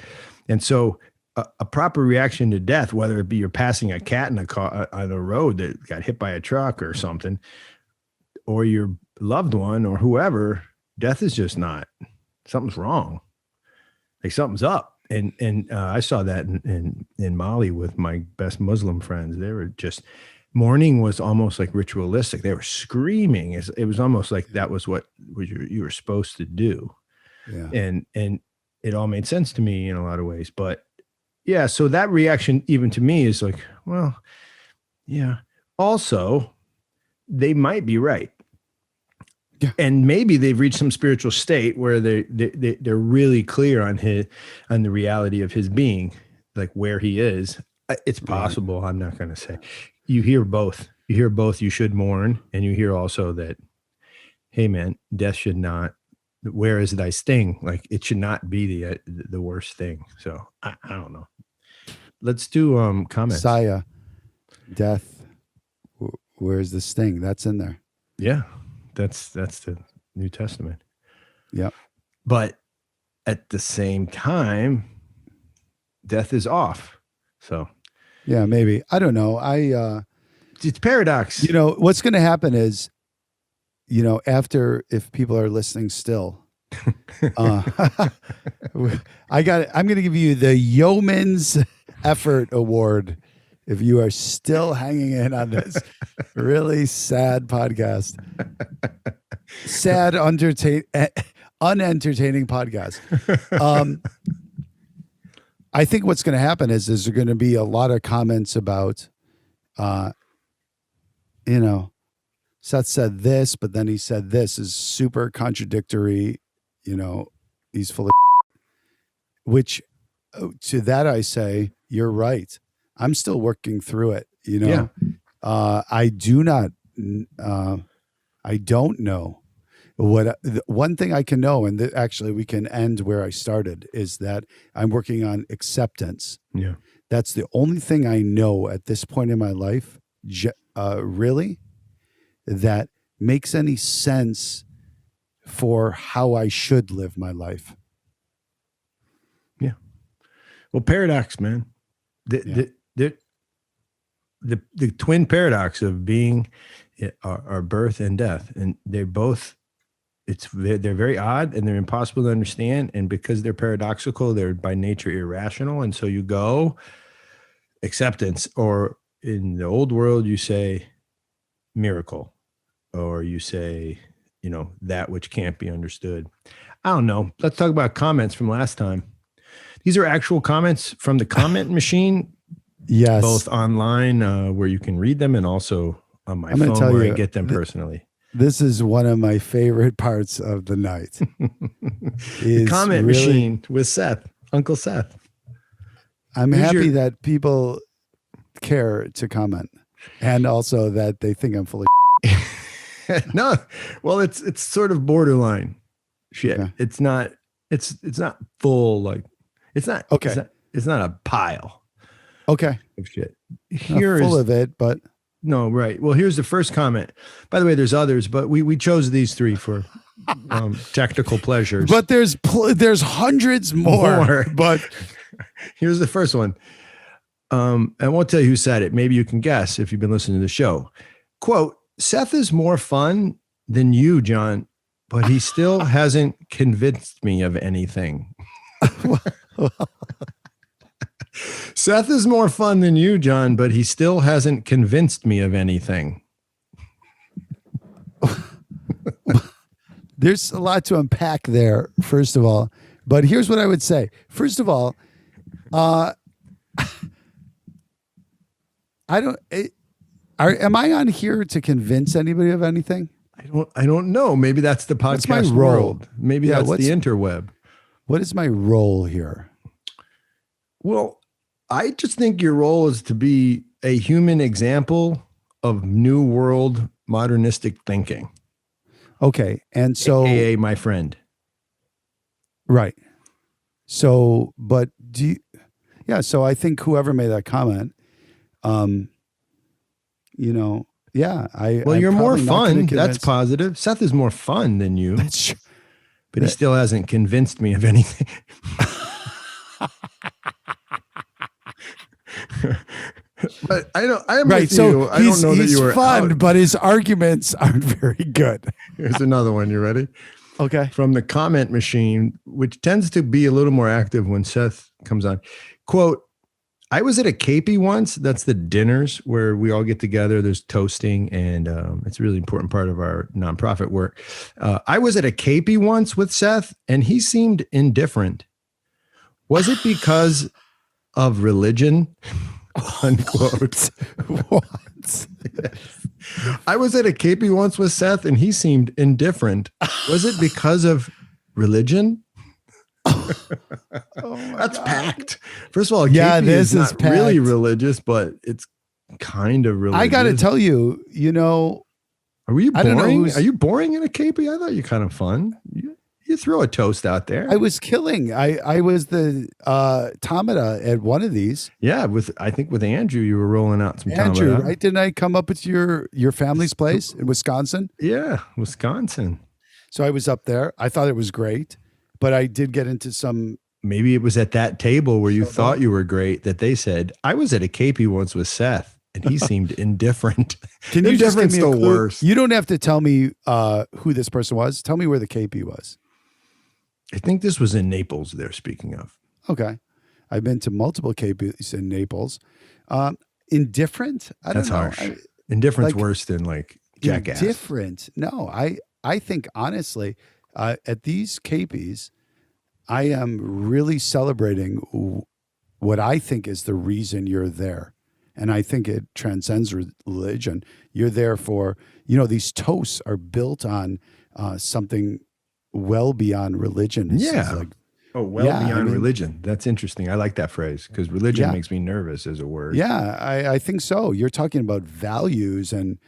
And so a proper reaction to death, whether it be you're passing a cat in a car on the road that got hit by a truck or something, or your loved one or whoever, death is just not, something's wrong. Like something's up. And I saw that in Mali with my best Muslim friends. They were just, mourning was almost like ritualistic. They were screaming. It was almost like that was what you were supposed to do. Yeah. And it all made sense to me in a lot of ways. But yeah, so that reaction even to me is like, well, yeah. Also, they might be right. Yeah. And maybe they've reached some spiritual state where they're really clear on the reality of his being, like where he is. It's possible. I'm not going to say. You hear both. You should mourn, and you hear also that, hey man, death should not. Where is thy sting? Like it should not be the worst thing. So I don't know. Let's do comments. Messiah, death. Where's the sting? That's in there. Yeah, that's the New Testament. Yep. But at the same time, death is off. So yeah, maybe. I don't know. It's paradox. You know, what's going to happen is, you know, after, if people are listening still, I'm going to give you the Yeoman's Effort Award if you are still hanging in on this really sad podcast. Sad, unentertaining podcast. I think what's going to happen is there's going to be a lot of comments about, you know, Seth said this, but then he said this is super contradictory. You know, he's full of, which to that I say, you're right. I'm still working through it. You know, I don't know what one thing I can know. And actually we can end where I started, is that I'm working on acceptance. Yeah. That's the only thing I know at this point in my life, really, that makes any sense for how I should live my life. Yeah. Well, paradox, man. The twin paradox of being our birth and death, and they're both, they're very odd and they're impossible to understand. And because they're paradoxical, they're by nature irrational. And so you go acceptance, or in the old world, you say miracle, or you say, you know, that which can't be understood. I don't know. Let's talk about comments from last time. These are actual comments from the comment machine. Yes. Both online where you can read them, and also on my phone where I get them personally. This is one of my favorite parts of the night. The comment machine with Seth, Uncle Seth. I'm happy that people care to comment, and also that they think I'm full of no, well, it's sort of borderline shit. Okay. It's not full, like it's not okay. It's not a pile. Okay. Of shit. Here full of it, but no, right. Well, here's the first comment. By the way, there's others, but we chose these three for technical pleasures. But there's hundreds more. But here's the first one. I won't tell you who said it. Maybe you can guess if you've been listening to the show. Quote, Seth is more fun than you, John, but he still hasn't convinced me of anything. Seth is more fun than you, John, but he still hasn't convinced me of anything. There's a lot to unpack there, first of all. But here's what I would say. First of all, am I on here to convince anybody of anything? I don't know. Maybe that's the podcast my role? world. Maybe that's the interweb. What is my role here? Well, I just think your role is to be a human example of new world modernistic thinking. Okay. And so, AKA my friend. Right. So, but so I think whoever made that comment, you know, Yeah, Well, I'm you're more probably not gonna fun. That's convince- positive. Seth is more fun than you, That's true. but he still hasn't convinced me of anything. But I'm Right. with So you. I don't know that he's you were fun, out. but his arguments aren't very good. Here's another one. You ready? Okay. From the comment machine, which tends to be a little more active when Seth comes on. Quote, I was at a KP once. That's the dinners where we all get together. There's toasting, and it's a really important part of our nonprofit work. I was at a KP once with Seth, and he seemed indifferent. Was it because of religion? Unquote. What? I was at a KP once with Seth, and he seemed indifferent. Was it because of religion? That's God. packed. First of all, Yeah, KP this is not is packed. really religious, but it's kind of religious. I got to tell you, Are you I don't know boring? who's- Are you boring in a KP? I thought you kind of fun. You throw a toast out there. I was killing. I was the Tamada at one of these. Yeah, I think with Andrew, you were rolling out some Andrew, Tamada. right? Didn't I come up with your family's place in Wisconsin? Yeah, Wisconsin. So I was up there. I thought it was great, but I did get into some. Maybe it was at that table where you thought you were great that they said, I was at a KP once with Seth, and he seemed indifferent. Can you just give Indifferent's me a the clue? worst. You don't have to tell me who this person was. Tell me where the KP was. I think this was in Naples they're speaking of. Okay. I've been to multiple KPs in Naples. Indifferent? I That's don't know. harsh. Indifference like, worse than like jackass. Indifferent? No, I think honestly, at these KPs, I am really celebrating what I think is the reason you're there. And I think it transcends religion. You're there for, these toasts are built on something well beyond religion. Yeah. Beyond religion. That's interesting. I like that phrase because religion makes me nervous as a word. Yeah, I think so. You're talking about values and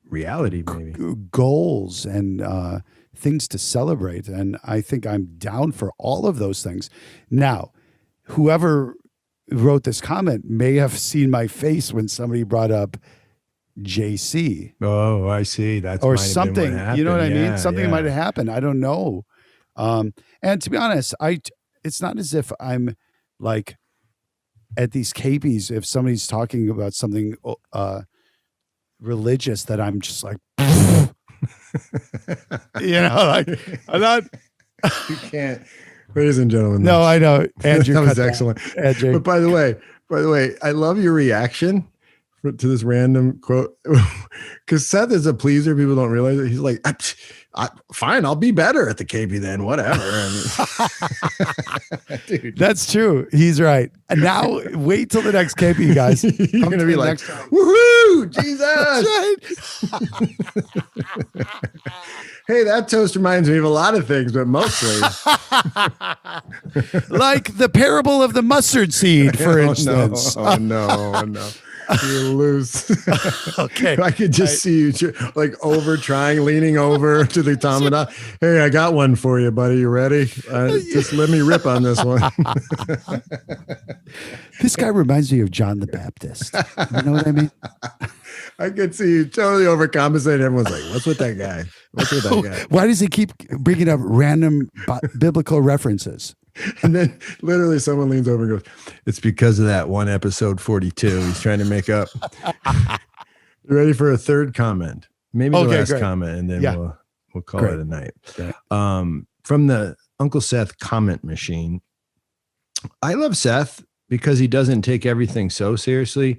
reality, maybe. Goals and things to celebrate. And I think I'm down for all of those things. Now, whoever wrote this comment may have seen my face when somebody brought up JC. Oh, I see. That's or something. You know what I mean? Something might have happened. I don't know. And to be honest, it's not as if I'm like at these KPs, if somebody's talking about something religious, that I'm just like, like I'm not. You can't, ladies and gentlemen. No, I know. Andrew, that was excellent. Andrew. But by the way, I love your reaction to this random quote because Seth is a pleaser. People don't realize it. He's like, fine, I'll be better at the KP then, whatever. Dude. That's true. He's right. And now wait till the next KP, guys. You're going to be like, woohoo, Jesus. Hey, that toast reminds me of a lot of things, but mostly. Like the parable of the mustard seed, for instance. Oh, no. You're loose. Okay. I could just see you like leaning over to the Tamada. Hey, I got one for you, buddy. You ready? Just let me rip on this one. This guy reminds me of John the Baptist. You know what I mean? I could see you totally overcompensating. Everyone's like, what's with that guy? What's with that guy? Why does he keep bringing up random biblical references? And then literally someone leans over and goes, it's because of that one episode 42. He's trying to make up. You ready for a third comment? Maybe the last comment, and then we'll call it a night. Okay. From the Uncle Seth comment machine. I love Seth because he doesn't take everything so seriously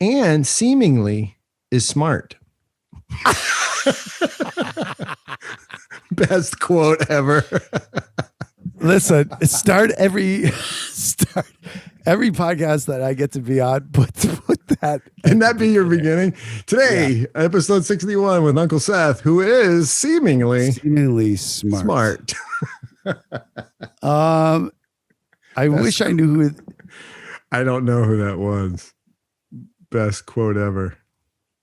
and seemingly is smart. Best quote ever. Listen, start every podcast that I get to be on. Put that. Can that be your beginning? Today, episode 61 with Uncle Seth, who is seemingly smart. I wish I knew who. I don't know who that was. Best quote ever.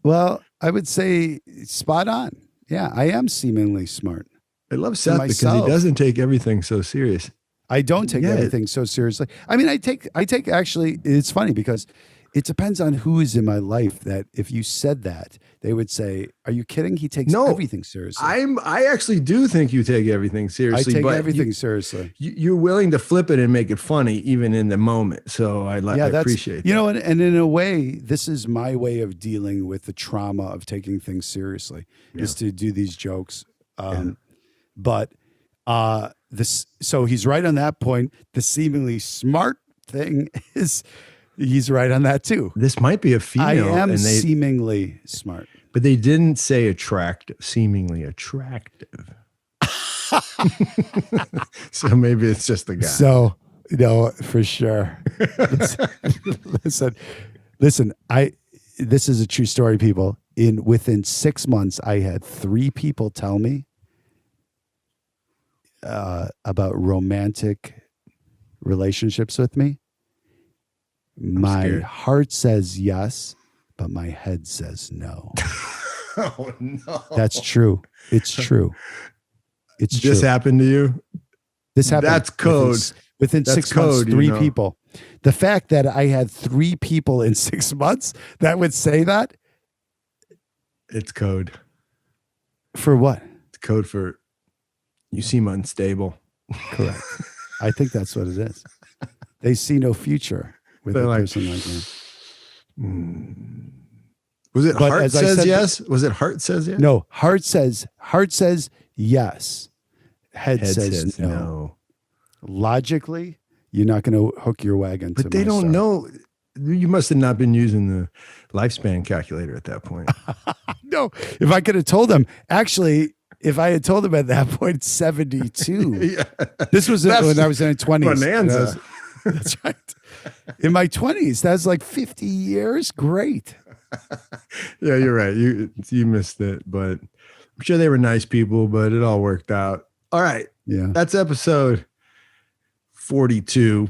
Well, I would say spot on. Yeah, I am seemingly smart. I love Seth because he doesn't take everything so serious. I don't take everything so seriously. I mean, I take actually, it's funny because it depends on who is in my life. That if you said that, they would say, "Are you kidding? He takes everything seriously." I actually do think you take everything seriously. I take but everything seriously. You're willing to flip it and make it funny, even in the moment. So I appreciate. You know, and in a way, this is my way of dealing with the trauma of taking things seriously. Is to do these jokes. But this, so he's right on that point. The seemingly smart thing is he's right on that too. This might be a female. I am seemingly smart. But they didn't say attractive, seemingly attractive. So maybe it's just the guy. So, for sure. Listen, this is a true story, people. Within 6 months, I had 3 people tell me about romantic relationships with me. My heart says yes, but my head says no. Oh no. That's true. It's true. It's true. This happened to you? This happened. That's code. Within 6 months, 3 people. The fact that I had 3 people in 6 months that would say that. It's code. For what? It's code for you seem unstable. Correct. I think that's what it is. They see no future with a person like me. Was it heart says yes? Was it heart says yes? No, heart says yes. Head says no. Logically, you're not going to hook your wagon. But they don't know. You must have not been using the lifespan calculator at that point. No, if I could have told them, actually, if I had told them at that point, 72. Yeah. This was when I was in my 20s. Bonanza. That's right. In my 20s, that's like 50 years. Great. Yeah, you're right. You missed it, but I'm sure they were nice people, but it all worked out. All right. Yeah. That's episode 42.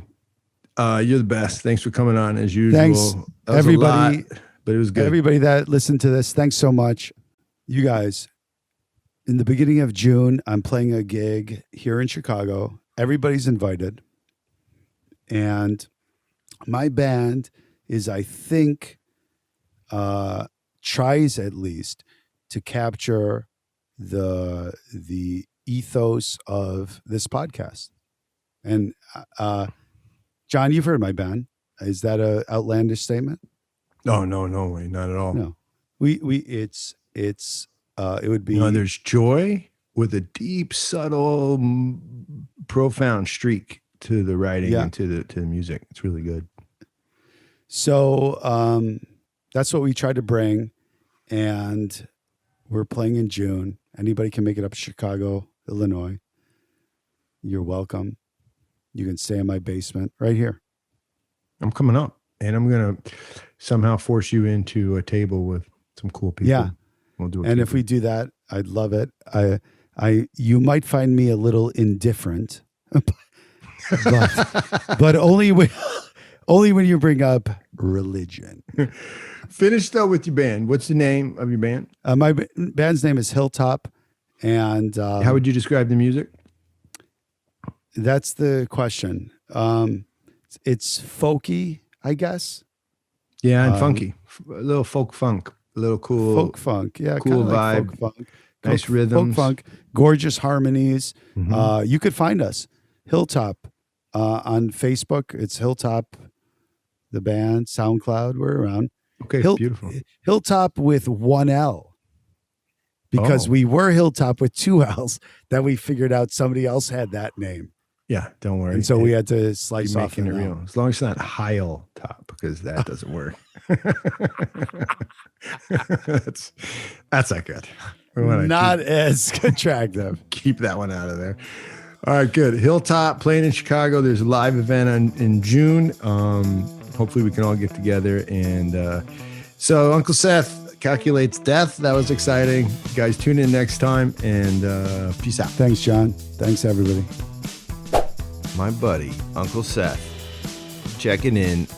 You're the best. Thanks for coming on as usual. Thanks, everybody. But it was good. Everybody that listened to this, thanks so much. You guys, in the beginning of June, I'm playing a gig here in Chicago. Everybody's invited. And my band is, I think, tries at least to capture the ethos of this podcast. And John, you've heard my band. Is that a outlandish statement? Oh, no way, not at all. No, it would be. There's joy with a deep, subtle, profound streak to the writing and to the music. It's really good. So that's what we try to bring, and we're playing in June. Anybody can make it up to Chicago, Illinois. You're welcome. You can stay in my basement right here. I'm coming up, and I'm going to somehow force you into a table with some cool people. Yeah. We'll do it. And if we do that, I'd love it. You might find me a little indifferent, but only when you bring up religion. Finish though with your band. What's the name of your band? My band's name is Hilltop. And how would you describe the music? That's the question. It's folky, I guess. Yeah, and funky. A little folk funk. A little cool. Folk funk. Yeah, cool vibe. Like folk funk. Nice rhythms. Folk funk. Gorgeous harmonies. Mm-hmm. You could find us. Hilltop on Facebook. It's Hilltop, the band. SoundCloud. We're around. Okay, beautiful. Hilltop with 1 L. Because we were Hilltop with 2 L's. Then we figured out somebody else had that name. Yeah, don't worry. And so we had to slice off making it real. As long as it's not Heil Top, because that doesn't work. That's not good. Not as attractive. Keep that one out of there. All right, good. Hilltop playing in Chicago. There's a live event in June. Hopefully we can all get together. And so Uncle Seth calculates death. That was exciting. You guys tune in next time, and peace out. Thanks, John. Thanks, everybody. My buddy, Uncle Seth, checking in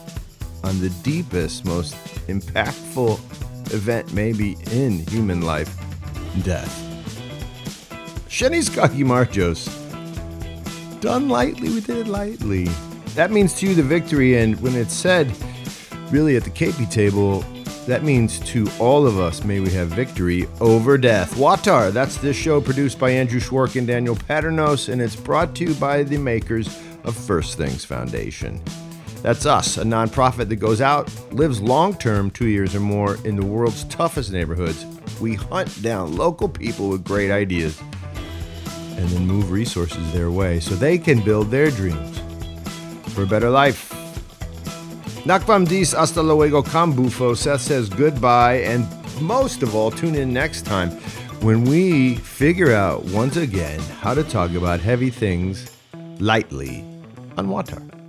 on the deepest, most impactful event maybe in human life, death. Shenis Kaki Marchos. Done lightly, we did it lightly. That means to you the victory, and when it's said, really at the KP table, that means to all of us, may we have victory over death. WAWTAR, that's this show produced by Andrew Schwark and Daniel Paternos, and it's brought to you by the makers of First Things Foundation. That's us, a nonprofit that goes out, lives long-term, 2 years or more, in the world's toughest neighborhoods. We hunt down local people with great ideas and then move resources their way so they can build their dreams for a better life. Nakvam dis, hasta luego, con bufo. Seth says goodbye, and most of all, tune in next time when we figure out once again how to talk about heavy things lightly on WAWTAR.